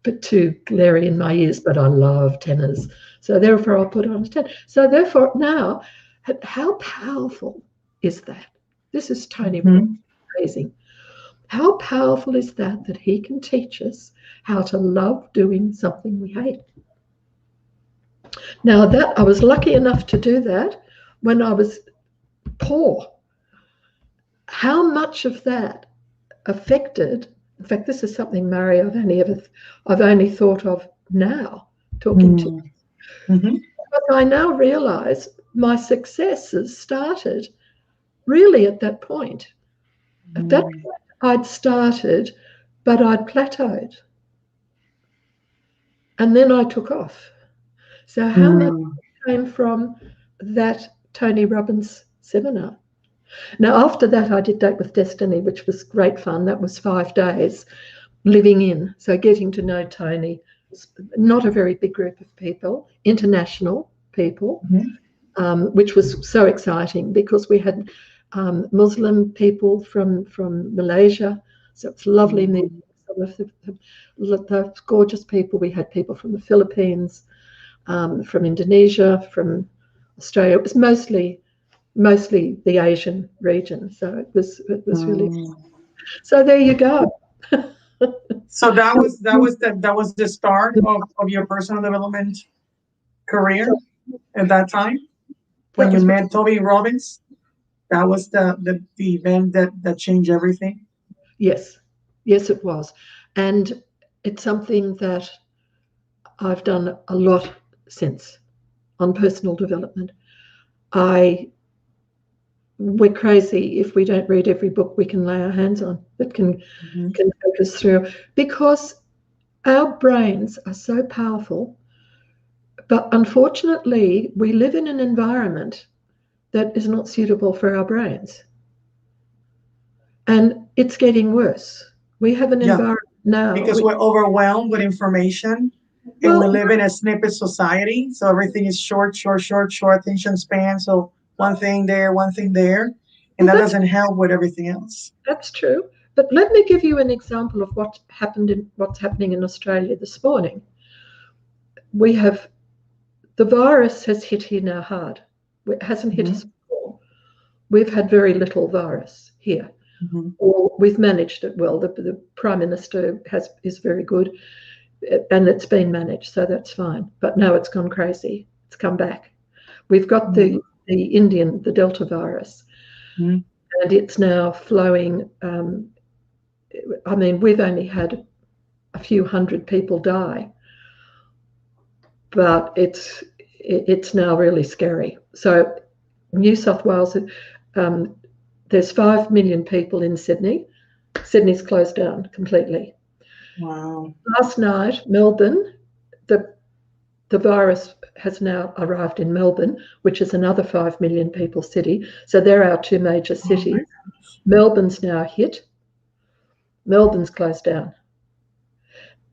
bit too glary in my ears, but I love tenors. So therefore I'll put on a tenor. So therefore now, how powerful is that? This is Tony amazing. How powerful is that he can teach us how to love doing something we hate? Now that I was lucky enough to do that when I was poor. How much of that affected? In fact, this is something, Mary, I've only thought of now talking to you. Because I now realise my successes started really at that point. At that point, I'd started, but I'd plateaued. And then I took off. So how much came from that Tony Robbins seminar? Now, after that, I did Date with Destiny, which was great fun. That was 5 days living in. So getting to know Tony, not a very big group of people, international people, which was so exciting because we had Muslim people from Malaysia. So it's lovely meeting some of the gorgeous people. We had people from the Philippines, from Indonesia, from Australia. It was mostly the Asian region. So it was really. So there you go. So that was the start of your personal development career at that time when you met Tony Robbins. That was the event that changed everything. Yes, it was, and it's something that I've done a lot since on personal development. We're crazy if we don't read every book we can lay our hands on that can take us through, because our brains are so powerful, but unfortunately we live in an environment that is not suitable for our brains, and it's getting worse. We have an environment now because we're overwhelmed with information, and we live in a snippet society, so everything is short attention span. So one thing there, and that doesn't help with everything else. That's true. But let me give you an example of what's happening in Australia this morning. The virus has hit here now hard. It hasn't hit us before. We've had very little virus here, or we've managed it well. The Prime Minister is very good, and it's been managed, so that's fine. But now it's gone crazy. It's come back. We've got the Delta virus, and it's now flowing. I mean, we've only had a few hundred people die, but it's now really scary. So New South Wales, there's 5 million people in Sydney. Sydney's closed down completely. Wow. Last night, Melbourne, the virus has now arrived in Melbourne, which is another 5 million people city. So they're our 2 major cities. Melbourne's now hit. Melbourne's closed down.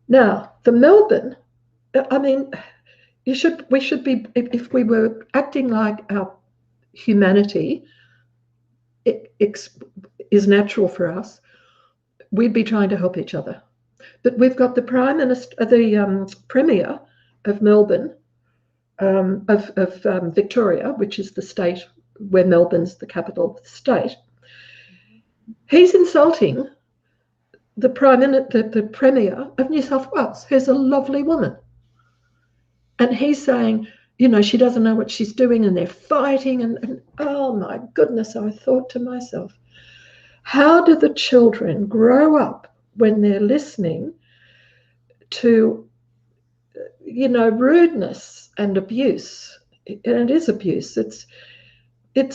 Now, for Melbourne, I mean, we should be, if we were acting like our humanity is natural for us, we'd be trying to help each other. But we've got the Prime Minister, the Premier of Melbourne, of Victoria, which is the state where Melbourne's the capital of the state. He's insulting the Premier of New South Wales, who's a lovely woman. And he's saying, she doesn't know what she's doing, and they're fighting. And oh my goodness, I thought to myself, how do the children grow up when they're listening to rudeness and abuse. And it is abuse. It's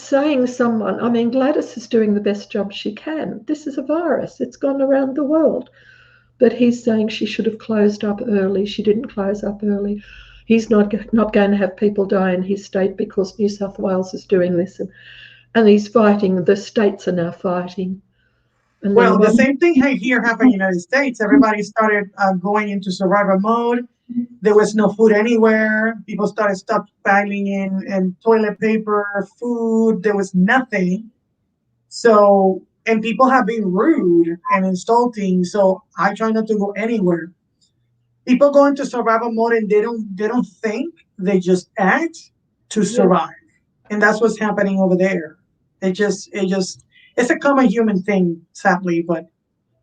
saying someone, I mean, Gladys is doing the best job she can. This is a virus. It's gone around the world. But he's saying she should have closed up early. She didn't close up early. He's not going to have people die in his state because New South Wales is doing this. And he's fighting. The states are now fighting. And well, the same thing here happened in the United States. Everybody started going into survival mode. There was no food anywhere. People started stockpiling in toilet paper, food. There was nothing. So, and people have been rude and insulting. So I try not to go anywhere. People go into survival mode and they don't think. They just act to survive, and that's what's happening over there. It's a common human thing, sadly. But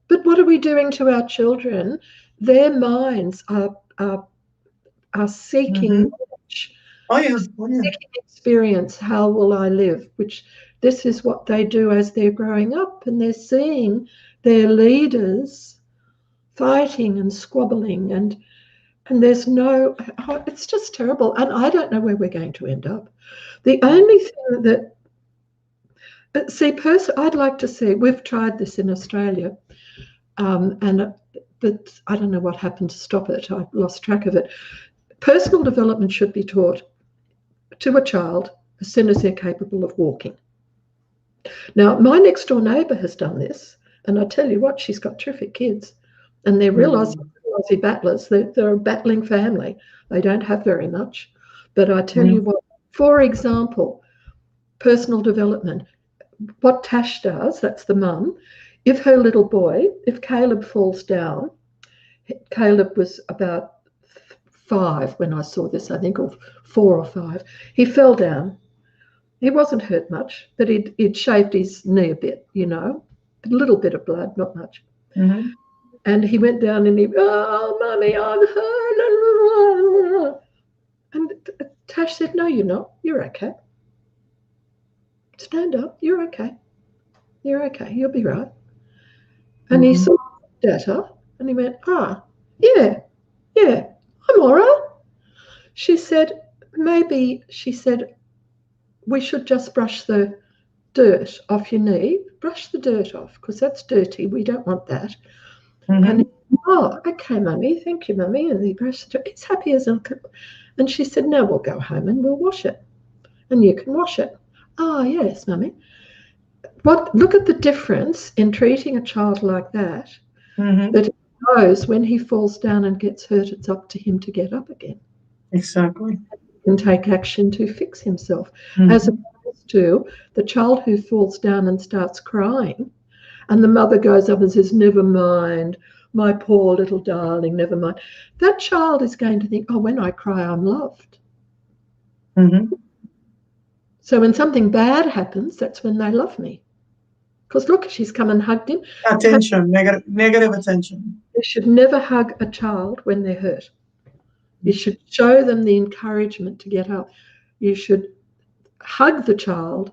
what are we doing to our children? Their minds are seeking knowledge. Seeking experience. How will I live? Which this is what they do as they're growing up, and they're seeing their leaders fighting and squabbling, and there's no. It's just terrible, and I don't know where we're going to end up. The only thing that I'd like to see. We've tried this in Australia, but I don't know what happened to stop it. I've lost track of it. Personal development should be taught to a child as soon as they're capable of walking. Now, my next door neighbour has done this, and I tell you what, she's got terrific kids, and they're real Aussie battlers. They're a battling family. They don't have very much, but I tell you what, for example, personal development, what Tash does, that's the mum, if her little boy, if Caleb falls down, Caleb was about 5 when I saw this, I think, or 4 or 5. He fell down. He wasn't hurt much, but he'd shaved his knee a bit, a little bit of blood, not much. And he went down and oh, Mummy, I'm hurt. And Tash said, no, you're not. You're okay. Stand up. You're okay. You're okay. You'll be right. And he saw at her and he went, yeah, I'm all right. She said, we should just brush the dirt off your knee. Brush the dirt off because that's dirty. We don't want that. And okay, Mummy. Thank you, Mummy. And he brushed it. He's happy as a... And she said, no, we'll go home and we'll wash it. And you can wash it. Oh, yes, Mummy. Look at the difference in treating a child like that, that he knows when he falls down and gets hurt, it's up to him to get up again. Exactly. And take action to fix himself, as opposed to the child who falls down and starts crying, and the mother goes up and says, never mind, my poor little darling, never mind. That child is going to think, oh, when I cry, I'm loved. So when something bad happens, that's when they love me. Because look, she's come and hugged him. Attention, negative attention. You should never hug a child when they're hurt. You should show them the encouragement to get up. You should hug the child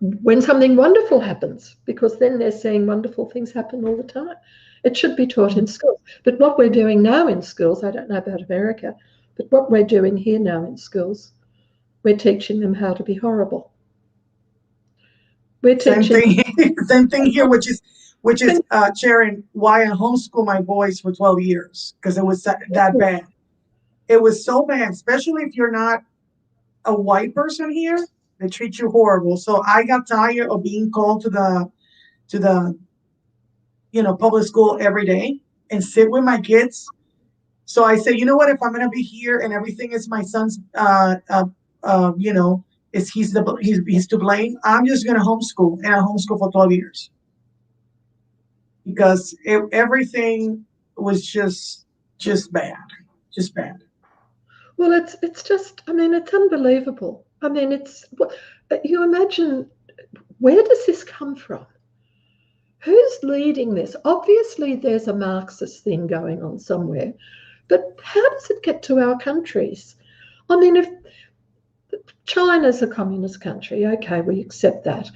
when something wonderful happens, because then they're seeing wonderful things happen all the time. It should be taught in schools. But what we're doing now in schools, I don't know about America, but what we're doing here now in schools, we're teaching them how to be horrible. We're teaching same thing here, which is Sharon, why I homeschool my boys for 12 years, because it was that bad. It was so bad, especially if you're not a white person here. They treat you horrible. So I got tired of being called to the public school every day and sit with my kids. So I said, you know what? If I'm gonna be here and everything is my son's, he's to blame, I'm just gonna homeschool, and I homeschool for 12 years because everything was just bad, just bad. Well, it's just, I mean, it's unbelievable. I mean, you imagine, where does this come from? Who's leading this? Obviously, there's a Marxist thing going on somewhere, but how does it get to our countries? I mean, if China's a communist country, okay, we accept that.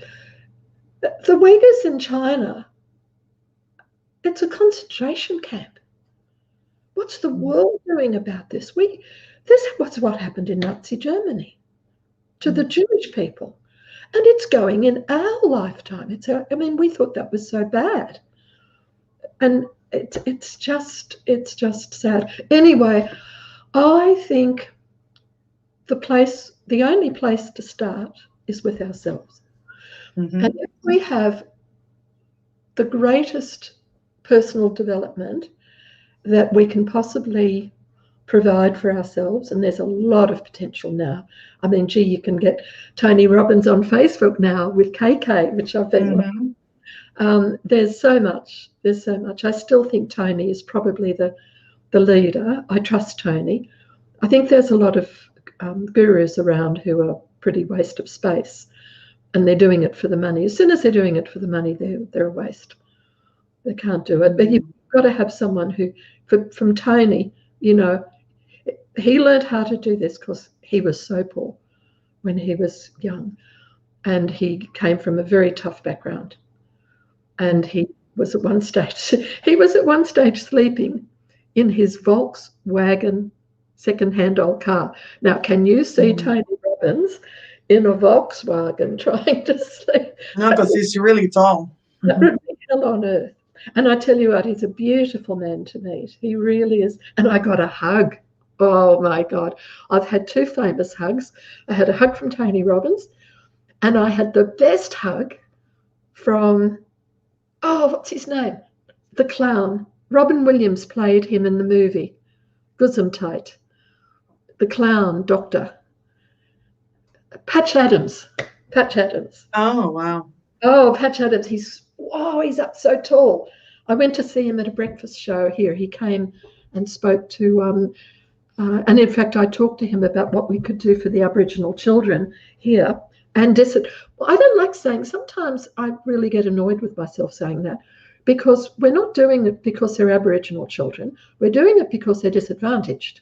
The Uyghurs in China, it's a concentration camp. What's the world doing about this? This was what happened in Nazi Germany to the Jewish people. And it's going in our lifetime. I mean, we thought that was so bad. And it's just sad. Anyway, I think the only place to start is with ourselves. Mm-hmm. And if we have the greatest personal development that we can possibly provide for ourselves, and there's a lot of potential now. I mean, gee, you can get Tony Robbins on Facebook now with KK, which I've been there's so much. I still think Tony is probably the leader. I trust Tony. I think there's a lot of gurus around who are pretty waste of space, and they're doing it for the money. As soon as they're doing it for the money, they're a waste. They can't do it. But you've got to have someone who, from Tony, you know, he learned how to do this because he was so poor when he was young, and he came from a very tough background. And he was at one stage sleeping in his Volkswagen second-hand old car. Now, can you see Tony Robbins in a Volkswagen trying to sleep? No, because he's really tall. That would be hell on earth. And I tell you what, he's a beautiful man to meet. He really is. And I got a hug. Oh, my God. I've had two famous hugs. I had a hug from Tony Robbins, and I had the best hug from, what's his name? The clown. Robin Williams played him in the movie, Gesundheit. The clown doctor. Patch Adams. Oh, wow. Oh, Patch Adams. He's up so tall. I went to see him at a breakfast show here. He came and spoke to, and in fact, I talked to him about what we could do for the Aboriginal children here. And I don't like saying, sometimes I really get annoyed with myself saying that, because we're not doing it because they're Aboriginal children. We're doing it because they're disadvantaged.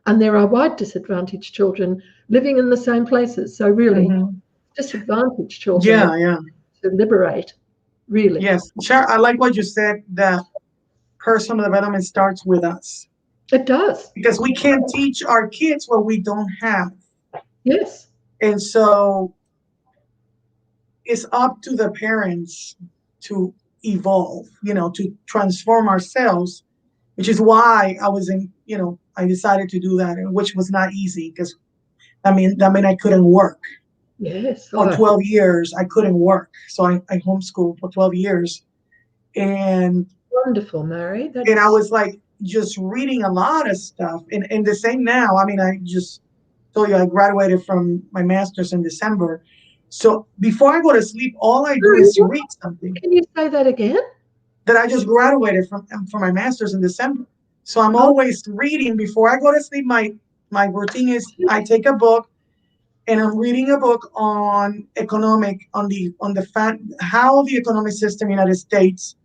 And there are white disadvantaged children living in the same places. So really, disadvantaged children to liberate, really. Yes, sure. I like what you said, that personal development starts with us. It does. Because we can't teach our kids what we don't have. Yes. And so it's up to the parents to evolve, to transform ourselves, which is why I decided to do that, which was not easy, because that mean I couldn't work. Yes. For 12 years, I couldn't work. So I homeschooled for 12 years. And wonderful, Mary. And I was like just reading a lot of stuff. And the same now. I mean, I just told you I graduated from my master's in December. So before I go to sleep, all I do is read something. Can you say that again? That I just graduated from my master's in December. So I'm always reading before I go to sleep. My routine is I take a book, and I'm reading a book on how the economic system in the United States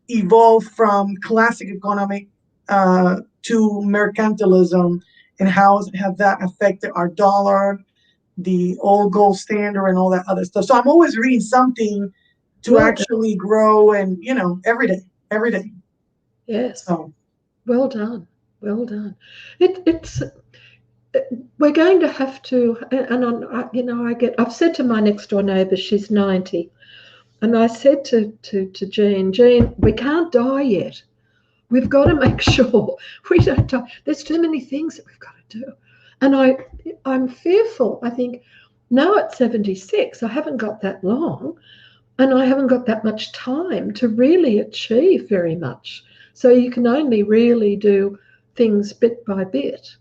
evolved from classic economic to mercantilism, and how have that affected our dollar, the old gold standard, and all that other stuff. So I'm always reading something to actually grow, and every day. Yes. So. Well done. We're going to have to, and I've said to my next door neighbour, she's 90, and I said to Jean, we can't die yet. We've got to make sure we don't die. There's too many things that we've got to do. And I'm fearful. I think now at 76, I haven't got that long, and I haven't got that much time to really achieve very much. So you can only really do things bit by bit.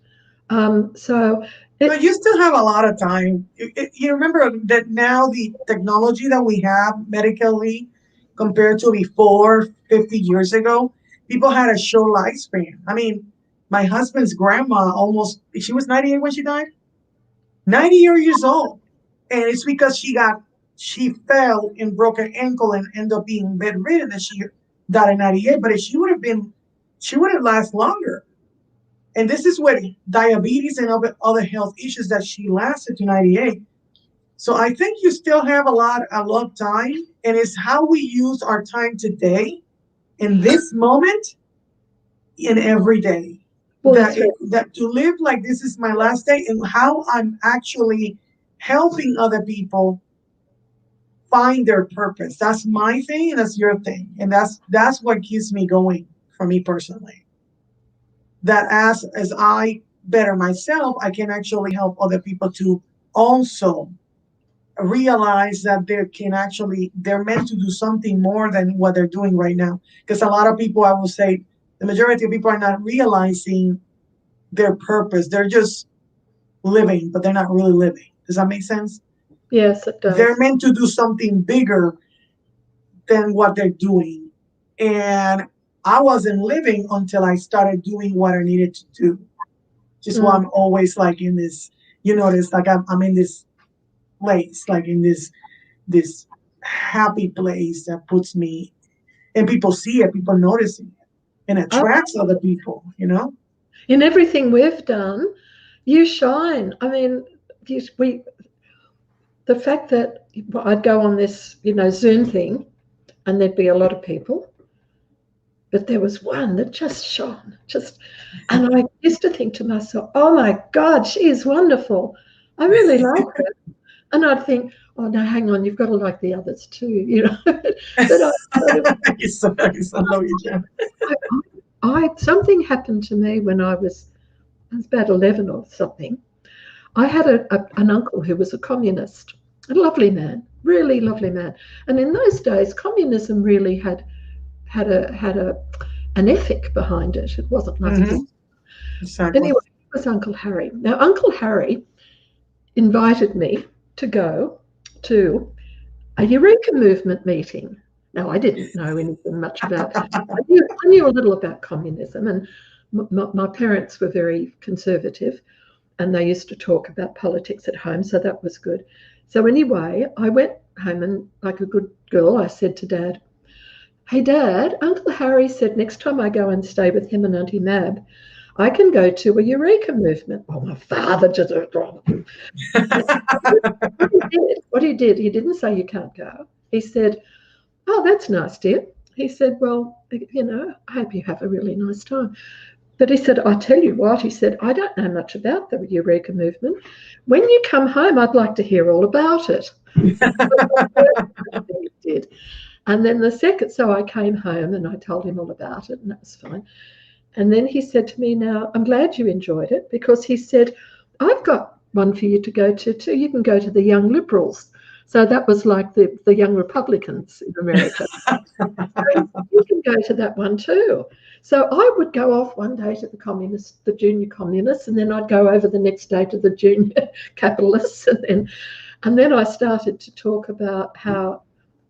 But you still have a lot of time. You remember that now the technology that we have medically compared to before 50 years ago, people had a short lifespan. I mean, my husband's grandma she was 98 when she died. 90 years old. And it's because she fell and broke her ankle and ended up being bedridden, and she died at 98. But if she would have lasted longer. And this is with diabetes and other health issues that she lasted to 98. So I think you still have a lot of time, and it's how we use our time today in this moment in every day. Well, That that's right. that to live like this is my last day, and how I'm actually helping other people find their purpose. That's my thing, and that's your thing, and that's what keeps me going for me personally. That as I better myself, I can actually help other people to also realize that they're meant to do something more than what they're doing right now. Because a lot of people, I will say, the majority of people are not realizing their purpose. They're just living, but they're not really living. Does that make sense? Yes, it They're does. meant to do something bigger than what they're doing. And I wasn't living until I started doing what I needed to do. Just why Mm. I'm always like in this, you notice, like I'm in this place, like in this happy place that puts me, and people see it, people notice it, and Oh, attracts other people, you know? in everything we've done, you shine. I mean, the fact that I'd go on this, Zoom thing, and there'd be a lot of people, but there was one that just shone, and I used to think to myself, "Oh my God, she is wonderful. I really like her." And I'd think, "Oh no, hang on, you've got to like the others too." But I love you, Jen. I, something happened to me when I was about 11 or something. I had an uncle who was a communist, a lovely man, really lovely man. And in those days, communism really had an ethic behind it. It wasn't nothing. Mm-hmm. Exactly. Anyway, it was Uncle Harry. Now, Uncle Harry invited me to go to a Eureka Movement meeting. Now, I didn't know anything much about. I knew a little about communism, and my parents were very conservative, and they used to talk about politics at home, so that was good. So anyway, I went home, and like a good girl, I said to Dad, "Hey, Dad, Uncle Harry said next time I go and stay with him and Auntie Mab, I can go to a Eureka Movement." Well, my father just what he did, he didn't say you can't go. He said, "Oh, that's nice, dear." He said, "Well, I hope you have a really nice time." But he said, "I tell you what," he said, "I don't know much about the Eureka Movement. When you come home, I'd like to hear all about it." He did. And then so I came home and I told him all about it, and that was fine. And then he said to me, "Now, I'm glad you enjoyed it," because he said, "I've got one for you to go to too. You can go to the Young Liberals." So that was like the Young Republicans in America. You can go to that one too. So I would go off one day to the junior communists, and then I'd go over the next day to the junior capitalists, and then I started to talk about how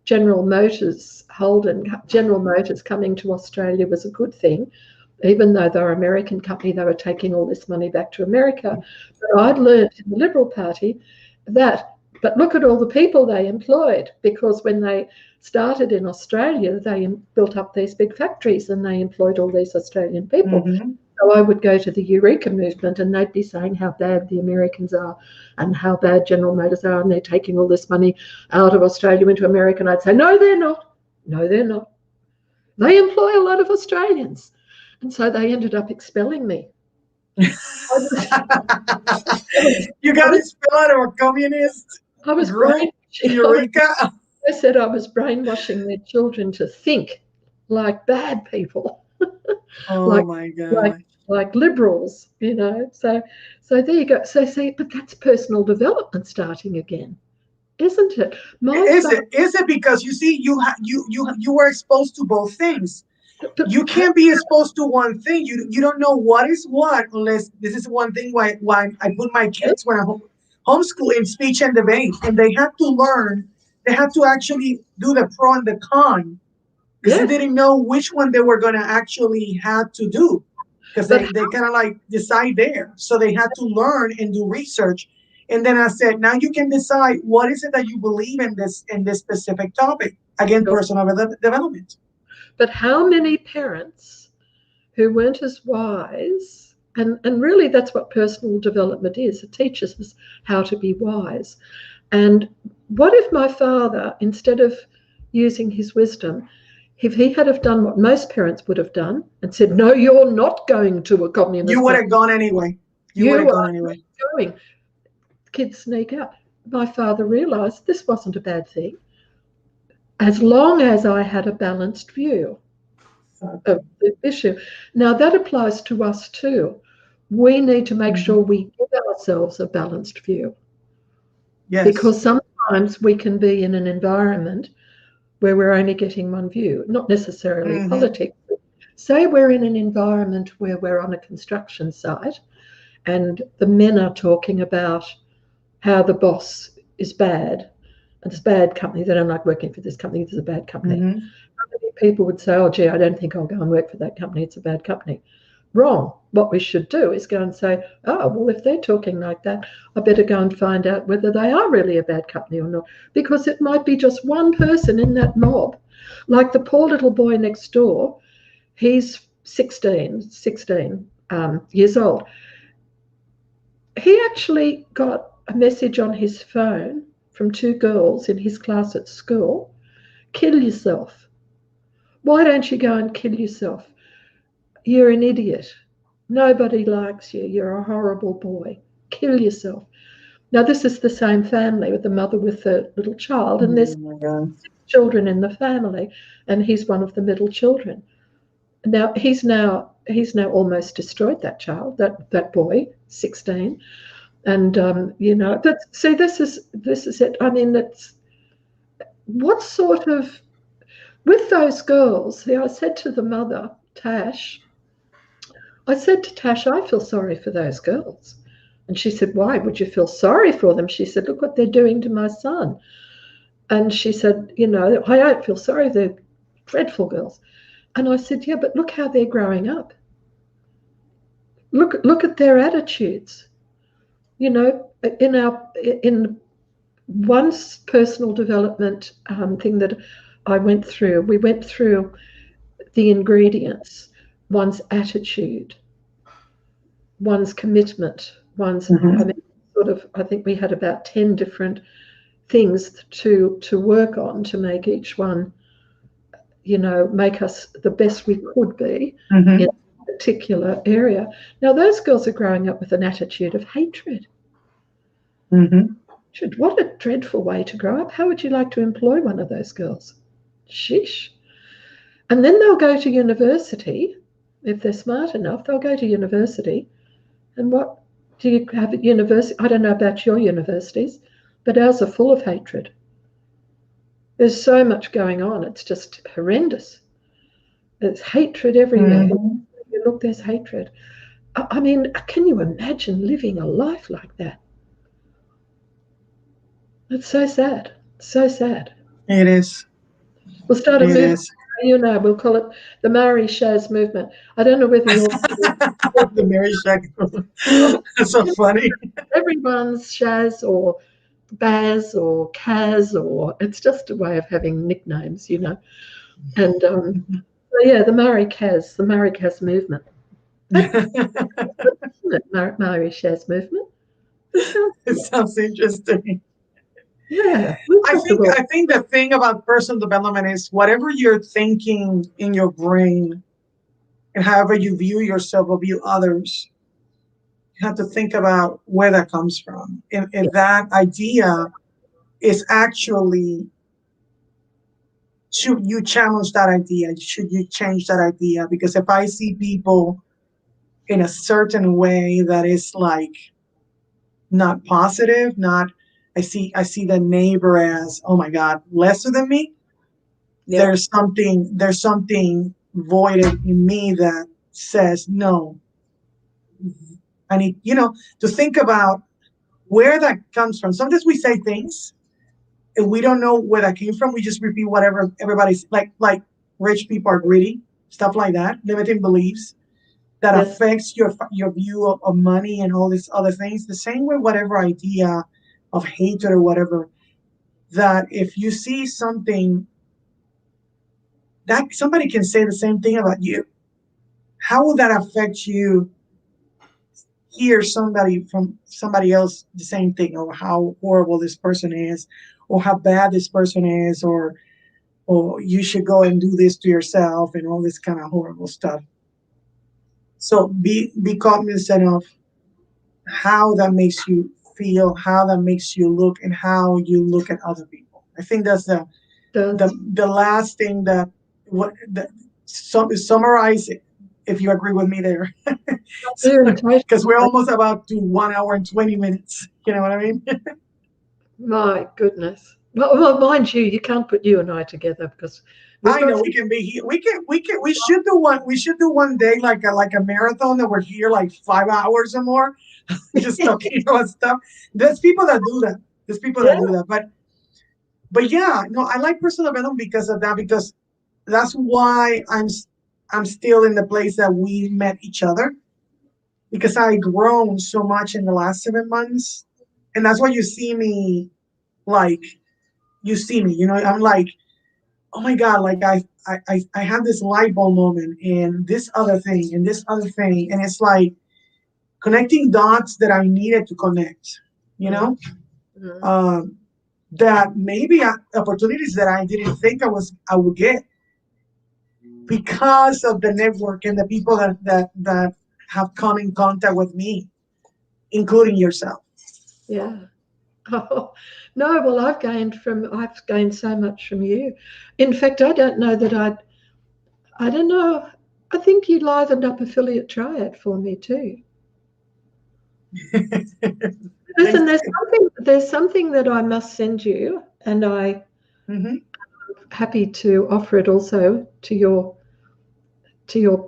General Motors coming to Australia was a good thing. Even though they were an American company, they were taking all this money back to America. But I'd learned in the Liberal Party but look at all the people they employed, because when they started in Australia, they built up these big factories and they employed all these Australian people. Mm-hmm. So I would go to the Eureka Movement and they'd be saying how bad the Americans are and how bad General Motors are, and they're taking all this money out of Australia into America. And I'd say, "No, they're not. No, they're not. They employ a lot of Australians." And so they ended up expelling me. You got to spell out a communist I was group, Eureka. I said I was brainwashing their children to think like bad people, Oh like my like God. like liberals. So there you go. So see, but that's personal development starting again, isn't it? Is it because you see you were exposed to both things. But You can't be exposed to one thing. You don't know what is what unless this is one thing why I put my kids when I homeschool in speech and debate, and they have to learn. They have to actually do the pro and the con because they yes, didn't know which one they were going to actually have to do because but they kind of like decide there. So they had to learn and do research. And then I said, now you can decide what is it that you believe in this specific topic. Again, personal development. but how many parents who weren't as wise, and really that's what personal development is. It teaches us how to be wise. And what if my father, instead of using his wisdom, if he had have done what most parents would have done and said, no, you're not going to a communist You would country. have gone anyway. You would have gone anyway. Going. Kids sneak out. My father realised this wasn't a bad thing, as long as I had a balanced view of the issue. Now, that applies to us too. We need to make sure we give ourselves a balanced view. Yes. Because sometimes we can be in an environment where we're only getting one view, not necessarily politics. Say we're in an environment where we're on a construction site and the men are talking about how the boss is bad and it's a bad company. They don't like working for this company. This is a bad company. How many people would say, oh, gee, I don't think I'll go and work for that company. It's a bad company. Wrong. What we should do is go and say, oh, well, if they're talking like that, I better go and find out whether they are really a bad company or not, because it might be just one person in that mob. Like the poor little boy next door, he's 16 years old. He actually got a message on his phone from 2 girls in his class at school: kill yourself. Why don't you go and kill yourself? You're an idiot. Nobody likes you. You're a horrible boy. Kill yourself. Now, this is the same family with the mother with the little child, and there's 6 children in the family, and he's one of the middle children. Now, he's now almost destroyed that child, that boy, 16. And, this is it. I mean, it's what sort of, with those girls, I said to the mother, Tash, I feel sorry for those girls. And she said, why would you feel sorry for them? She said, look what they're doing to my son. And she said, I don't feel sorry. They're dreadful girls. And I said, yeah, but look how they're growing up. Look at their attitudes. In one personal development thing that I went through, we went through the ingredients: one's attitude, one's commitment, one's, I think we had about 10 different things to work on to make each one, make us the best we could be in a particular area. Now, those girls are growing up with an attitude of hatred. What a dreadful way to grow up. How would you like to employ one of those girls? Sheesh. And then they'll go to university. If they're smart enough, they'll go to university. And what do you have at university? I don't know about your universities, but ours are full of hatred. There's so much going on. It's just horrendous. There's hatred everywhere. You look, there's hatred. I mean, can you imagine living a life like that? It's so sad. So sad. It is. We'll start a movement. We'll call it the Maori Shaz movement. I don't know whether you're the Mary Shaz. That's so funny. Everyone's Shaz or Baz or Kaz, or it's just a way of having nicknames, And the Maori Kaz movement. Maori Shaz movement. It sounds interesting. Yeah. I think the thing about personal development is whatever you're thinking in your brain and however you view yourself or view others, you have to think about where that comes from. If that idea is actually, should you challenge that idea? Should you change that idea? Because if I see people in a certain way that is like not positive, I see the neighbor as, oh my God, lesser than me. Yeah. There's something voided in me that says, no, I need, to think about where that comes from. Sometimes we say things and we don't know where that came from. We just repeat whatever everybody's like rich people are greedy, stuff like that, limiting beliefs that affects your view of money and all these other things. The same way, whatever idea of hatred or whatever, that if you see something that somebody can say the same thing about you, how will that affect you? Hear somebody from somebody else the same thing, or how horrible this person is, or how bad this person is, or or you should go and do this to yourself and all this kind of horrible stuff. So be cognizant of how that makes you feel, how that makes you look, and how you look at other people. I think that's the last thing that what summarize it, if you agree with me there. Because we're almost about to 1 hour and 20 minutes. You know what I mean? My goodness. Well, mind you, you can't put you and I together because I know we can be here. We should do one. We should do one day like a marathon that we're here like 5 hours or more, just talking about stuff. There's people that do that. There's people that do that. But yeah, no, I like personal development because of that. Because that's why I'm still in the place that we met each other. Because I've grown so much in the last 7 months, and that's why you see me, like, I'm like, oh my God, like I had this light bulb moment and this other thing and this other thing. And it's like connecting dots that I needed to connect, that maybe opportunities that I didn't think I would get because of the network and the people that have come in contact with me, including yourself. Yeah. Oh, no, well, I've gained so much from you. In fact, I don't know that I don't know. I think you livened up Affiliate Triad for me too. Listen, there's something that I must send you, and I'm happy to offer it also to your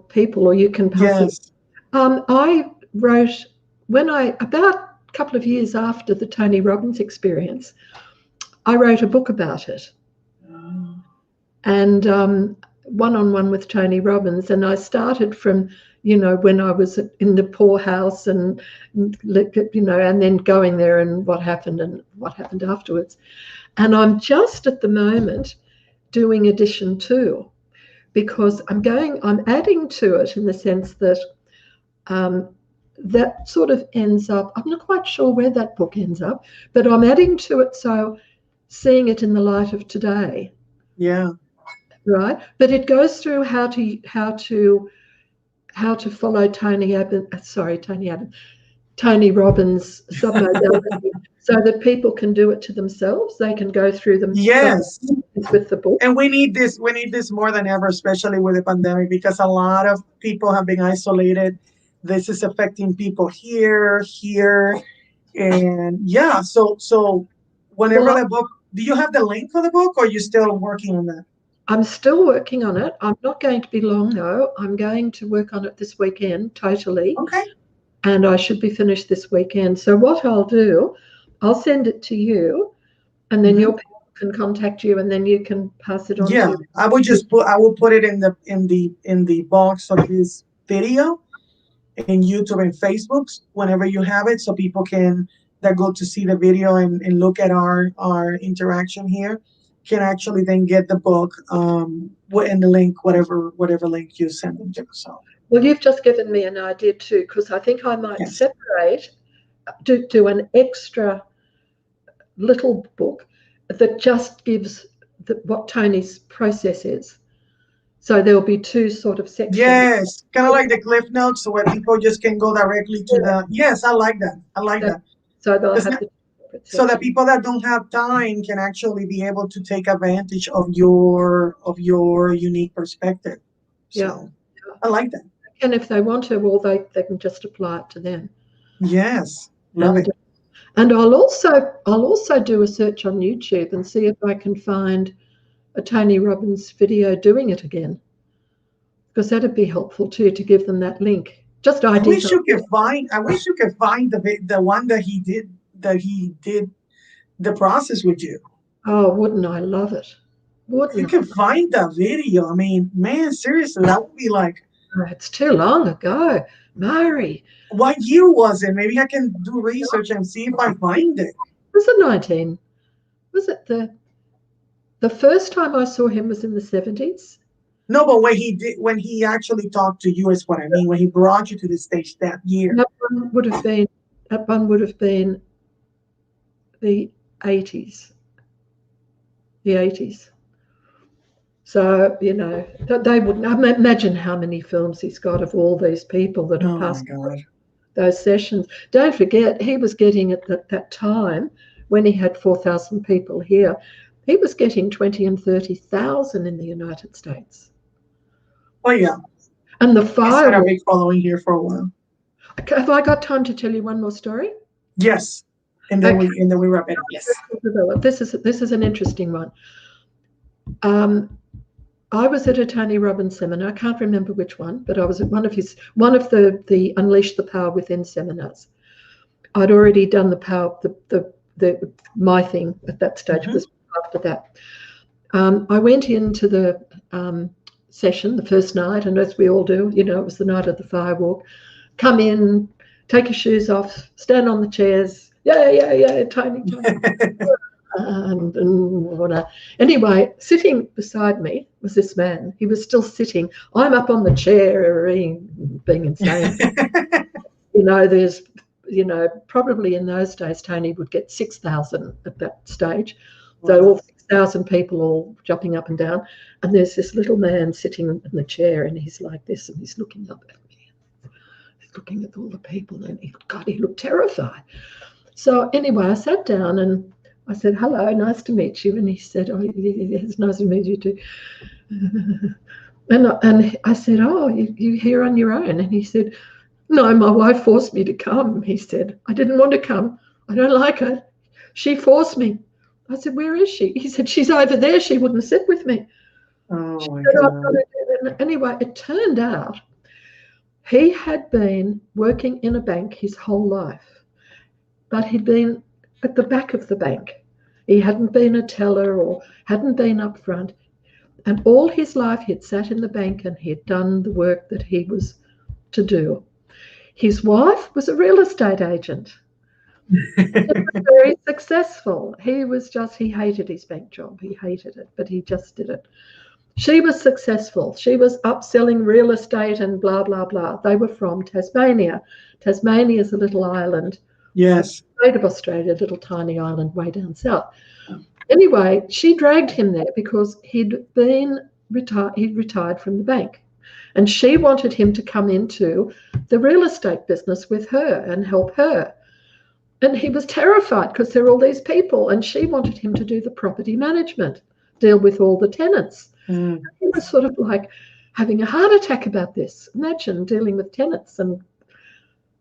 people, or you can pass it. I wrote about a couple of years after the Tony Robbins experience, I wrote a book about it. And one-on-one with Tony Robbins, and I started from when I was in the poorhouse and and then going there and what happened afterwards. And I'm just at the moment doing edition 2 because I'm adding to it in the sense that that sort of ends up, I'm not quite sure where that book ends up, but I'm adding to it, so seeing it in the light of today. Yeah. Right, but it goes through how to follow Tony Robbins submodality, so that people can do it to themselves. They can go through them. Yes, with the book. And we need this more than ever, especially with the pandemic, because a lot of people have been isolated. This is affecting people here, and yeah. So whenever the book, do you have the link for the book, or are you still working on that? I'm still working on it. I'm not going to be long, though. I'm going to work on it this weekend, totally. Okay. And I should be finished this weekend. So what I'll do, I'll send it to you, and then your people can contact you, and then you can pass it on. Yeah, I will put it in the box of this video in YouTube and Facebook whenever you have it, so people that go to see the video and look at our interaction here can actually then get the book in the link, whatever link you send them to. So. Well, you've just given me an idea too, because I think I might separate, do an extra little book that just gives what Tony's process is. So there'll be 2 sort of sections. Yes, kind of like the Cliff Notes, so where people just can go directly to the. Yes, I like that. So they'll have so that people that don't have time can actually be able to take advantage of your unique perspective. So, I like that. And if they want to, well, they can just apply it to them. Yes, love it. And I'll also do a search on YouTube and see if I can find a Tony Robbins video doing it again, because that'd be helpful too, to give them that link. Just ideas. I wish you could find the one that he did the process with you. Oh, wouldn't I love it? You can find that video. I mean, man, seriously, that would be like. It's too long ago, Mary. What year was it? Maybe I can do research and see if I find it. Was it the first time I saw him was in the 70s? No, but when he actually talked to you is what I mean. When he brought you to the stage that year. That one would have been the 80s. The 80s. So, you know, they wouldn't imagine how many films he's got of all these people that have Oh my passed God. those sessions. Don't forget, he was getting at that time when he had 4,000 people here, he was getting 20 and 30,000 in the United States. Oh yeah. And the He's had a fireworks. big following here for a while. Have I got time to tell you one more story? Yes. And then we wrap it up. Yes. This is an interesting one. I was at a Tony Robbins seminar. I can't remember which one, but I was at one of the Unleash the Power Within seminars. I'd already done the power, my thing at that stage was after that. I went into the session the first night, and as we all do, you know, it was the night of the firewalk. Come in, take your shoes off, stand on the chairs. Yeah, Tony. Anyway, sitting beside me was this man. He was still sitting. I'm up on the chair, being insane. You know, there's, you know, probably in those days, Tony would get 6,000 at that stage. So all 6,000 people all jumping up and down. And there's this little man sitting in the chair, and he's like this, and he's looking up at me. He's looking at all the people, and he looked terrified. So anyway, I sat down and I said, hello, nice to meet you. And he said, oh, it's nice to meet you too. And I said, oh, you here on your own? And he said, no, my wife forced me to come. He said, I didn't want to come. I don't like her. She forced me. I said, where is she? He said, she's over there. She wouldn't sit with me. Oh my God. Anyway, it turned out he had been working in a bank his whole life, but he'd been at the back of the bank. He hadn't been a teller or hadn't been up front. And all his life he'd sat in the bank and he'd done the work that he was to do. His wife was a real estate agent. Very successful. He hated his bank job. He hated it, but he just did it. She was successful. She was upselling real estate and blah, blah, blah. They were from Tasmania. Tasmania is a little island. Yes. State of Australia, a little tiny island way down south. Anyway, she dragged him there because he'd retired from the bank. And she wanted him to come into the real estate business with her and help her. And he was terrified because there were all these people, and she wanted him to do the property management, deal with all the tenants. He was sort of like having a heart attack about this. Imagine dealing with tenants. And,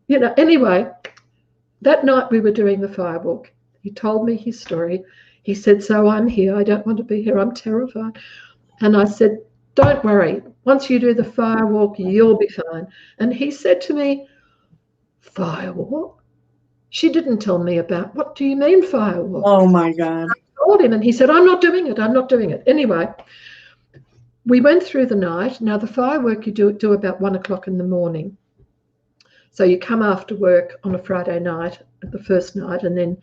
you know, anyway, that night we were doing the firewalk. He told me his story. He said, so I'm here. I don't want to be here. I'm terrified. And I said, don't worry. Once you do the firewalk, you'll be fine. And he said to me, firewalk? She didn't tell me about, what do you mean firewalk? Oh my God. I told him, and he said, I'm not doing it. I'm not doing it. Anyway, we went through the night. Now the firework you do about 1 o'clock in the morning. So you come after work on a Friday night, the first night, and then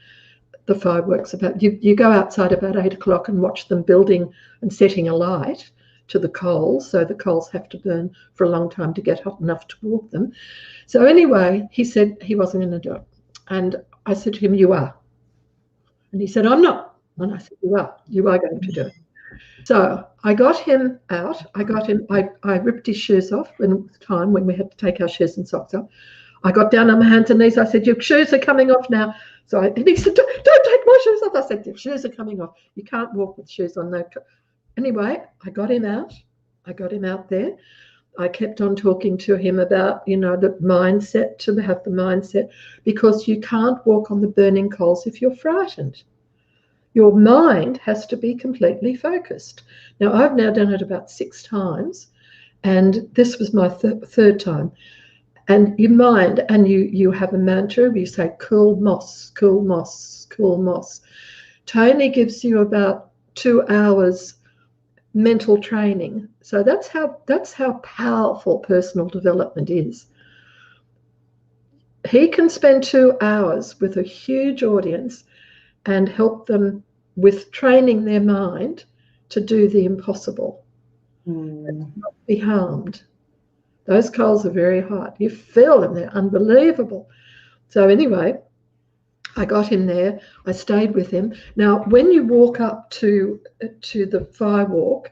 the fireworks about, you go outside about 8 o'clock and watch them building and setting a light to the coals. So the coals have to burn for a long time to get hot enough to walk them. So anyway, he said he wasn't going to do it. And I said to him, you are. And he said, I'm not. And I said, you are going to do it. So I got him out. I ripped his shoes off when we had to take our shoes and socks off. I got down on my hands and knees. I said, your shoes are coming off now. And he said, don't take my shoes off. I said, your shoes are coming off. You can't walk with shoes on. Anyway, I got him out. I got him out there. I kept on talking to him about, you know, the mindset, to have the mindset, because you can't walk on the burning coals if you're frightened. Your mind has to be completely focused. Now, I've now done it about 6 times, and this was my third time. And you mind, and you have a mantra, you say, cool moss, cool moss, cool moss. Tony gives you about 2 hours mental training. So that's how powerful personal development is. He can spend 2 hours with a huge audience and help them with training their mind to do the impossible. And not be harmed. Those coals are very hot. You feel them, they're unbelievable. So anyway, I got him there. I stayed with him. Now, when you walk up to the firewalk,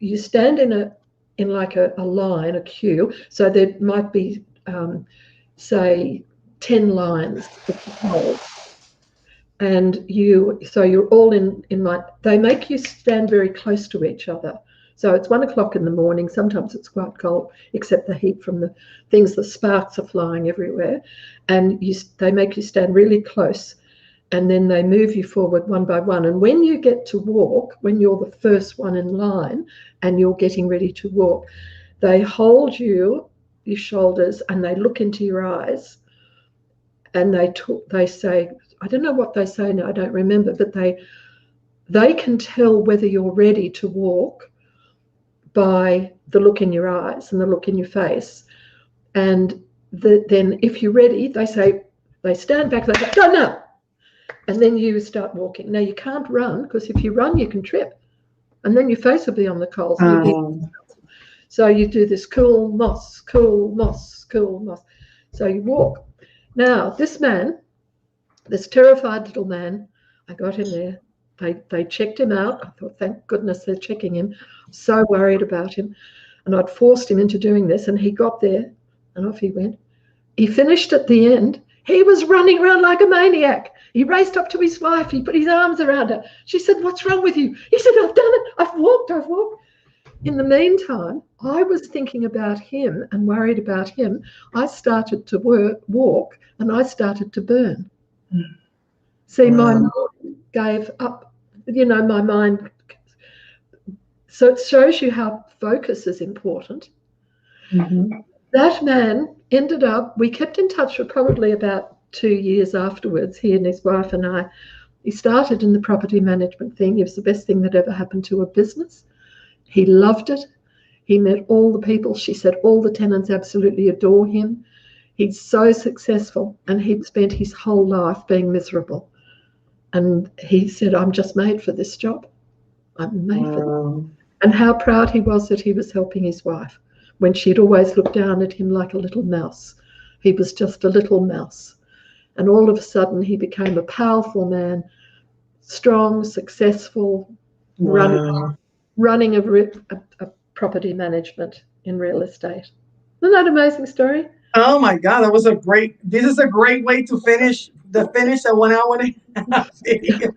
you stand in like a line, a queue. So there might be say 10 lines of poles. And you're all in line. They make you stand very close to each other. So it's 1 o'clock in the morning. Sometimes it's quite cold, except the heat from the things, the sparks are flying everywhere. And they make you stand really close. And then they move you forward one by one. And when you get to walk, when you're the first one in line and you're getting ready to walk, they hold your shoulders and they look into your eyes. And they say, I don't know what they say now, I don't remember, but they can tell whether you're ready to walk by the look in your eyes and the look in your face. And then if you're ready, they stand back, they go no. And then you start walking. Now you can't run, because if you run, you can trip. And then your face will be on the coals. So you do this cool moss, cool moss, cool moss. So you walk. Now, this man, this terrified little man, I got him there. They checked him out. I thought, thank goodness they're checking him. So worried about him. And I'd forced him into doing this, and he got there, and off he went. He finished at the end. He was running around like a maniac. He raced up to his wife. He put his arms around her. She said, what's wrong with you? He said, I've done it. I've walked. In the meantime, I was thinking about him and worried about him. I started to walk, and I started to burn. See, my mind gave up, my mind. So it shows you how focus is important. Mm-hmm. That man ended up, we kept in touch for probably about 2 years afterwards, he and his wife and I. He started in the property management thing. It was the best thing that ever happened to a business. He loved it. He met all the people. She said all the tenants absolutely adore him. He's so successful, and he'd spent his whole life being miserable. And he said, I'm just made for this job. I'm made for this. And how proud he was that he was helping his wife when she'd always looked down at him like a little mouse. He was just a little mouse. And all of a sudden he became a powerful man, strong, successful, running a property management in real estate. Isn't that an amazing story? Oh my God, this is a great way to finish a 1 hour and a half video.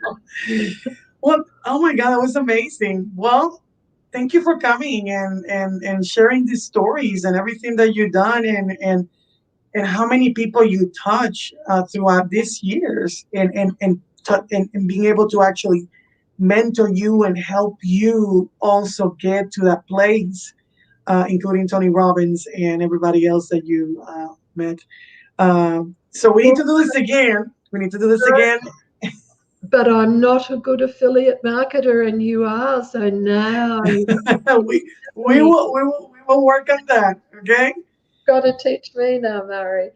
Well, oh my God, that was amazing. Well, thank you for coming and sharing these stories and everything that you've done and how many people you touch throughout these years and being able to actually mentor you and help you also get to that place, including Tony Robbins and everybody else that you met. So we need to do this again. But I'm not a good affiliate marketer, and you are. So now we will work on that. Okay. Got to teach me now, Mary.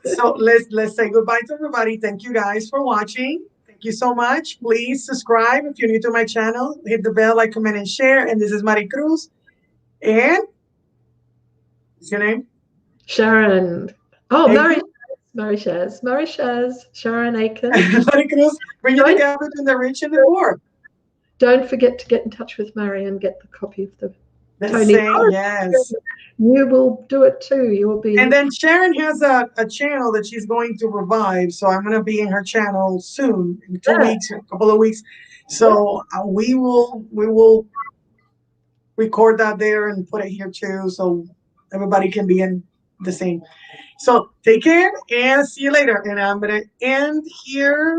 So let's say goodbye to everybody. Thank you guys for watching. Thank you so much. Please subscribe if you're new to my channel. Hit the bell, like, comment, and share. And this is Mari Cruz. And what's your name? Sharon. Oh, Mari Shaz. Sharon Aiken. Mari Cruz. Bring the gap between the rich and the poor. Don't forget to get in touch with Mari and get the copy of the Tony. Yes. You will do it too. You will be. And then Sharon has a channel that she's going to revive. So I'm going to be in her channel soon, in 2 weeks, a couple of weeks. So we will record that there and put it here too, so everybody can be in the same. So take care and see you later. And I'm going to end here.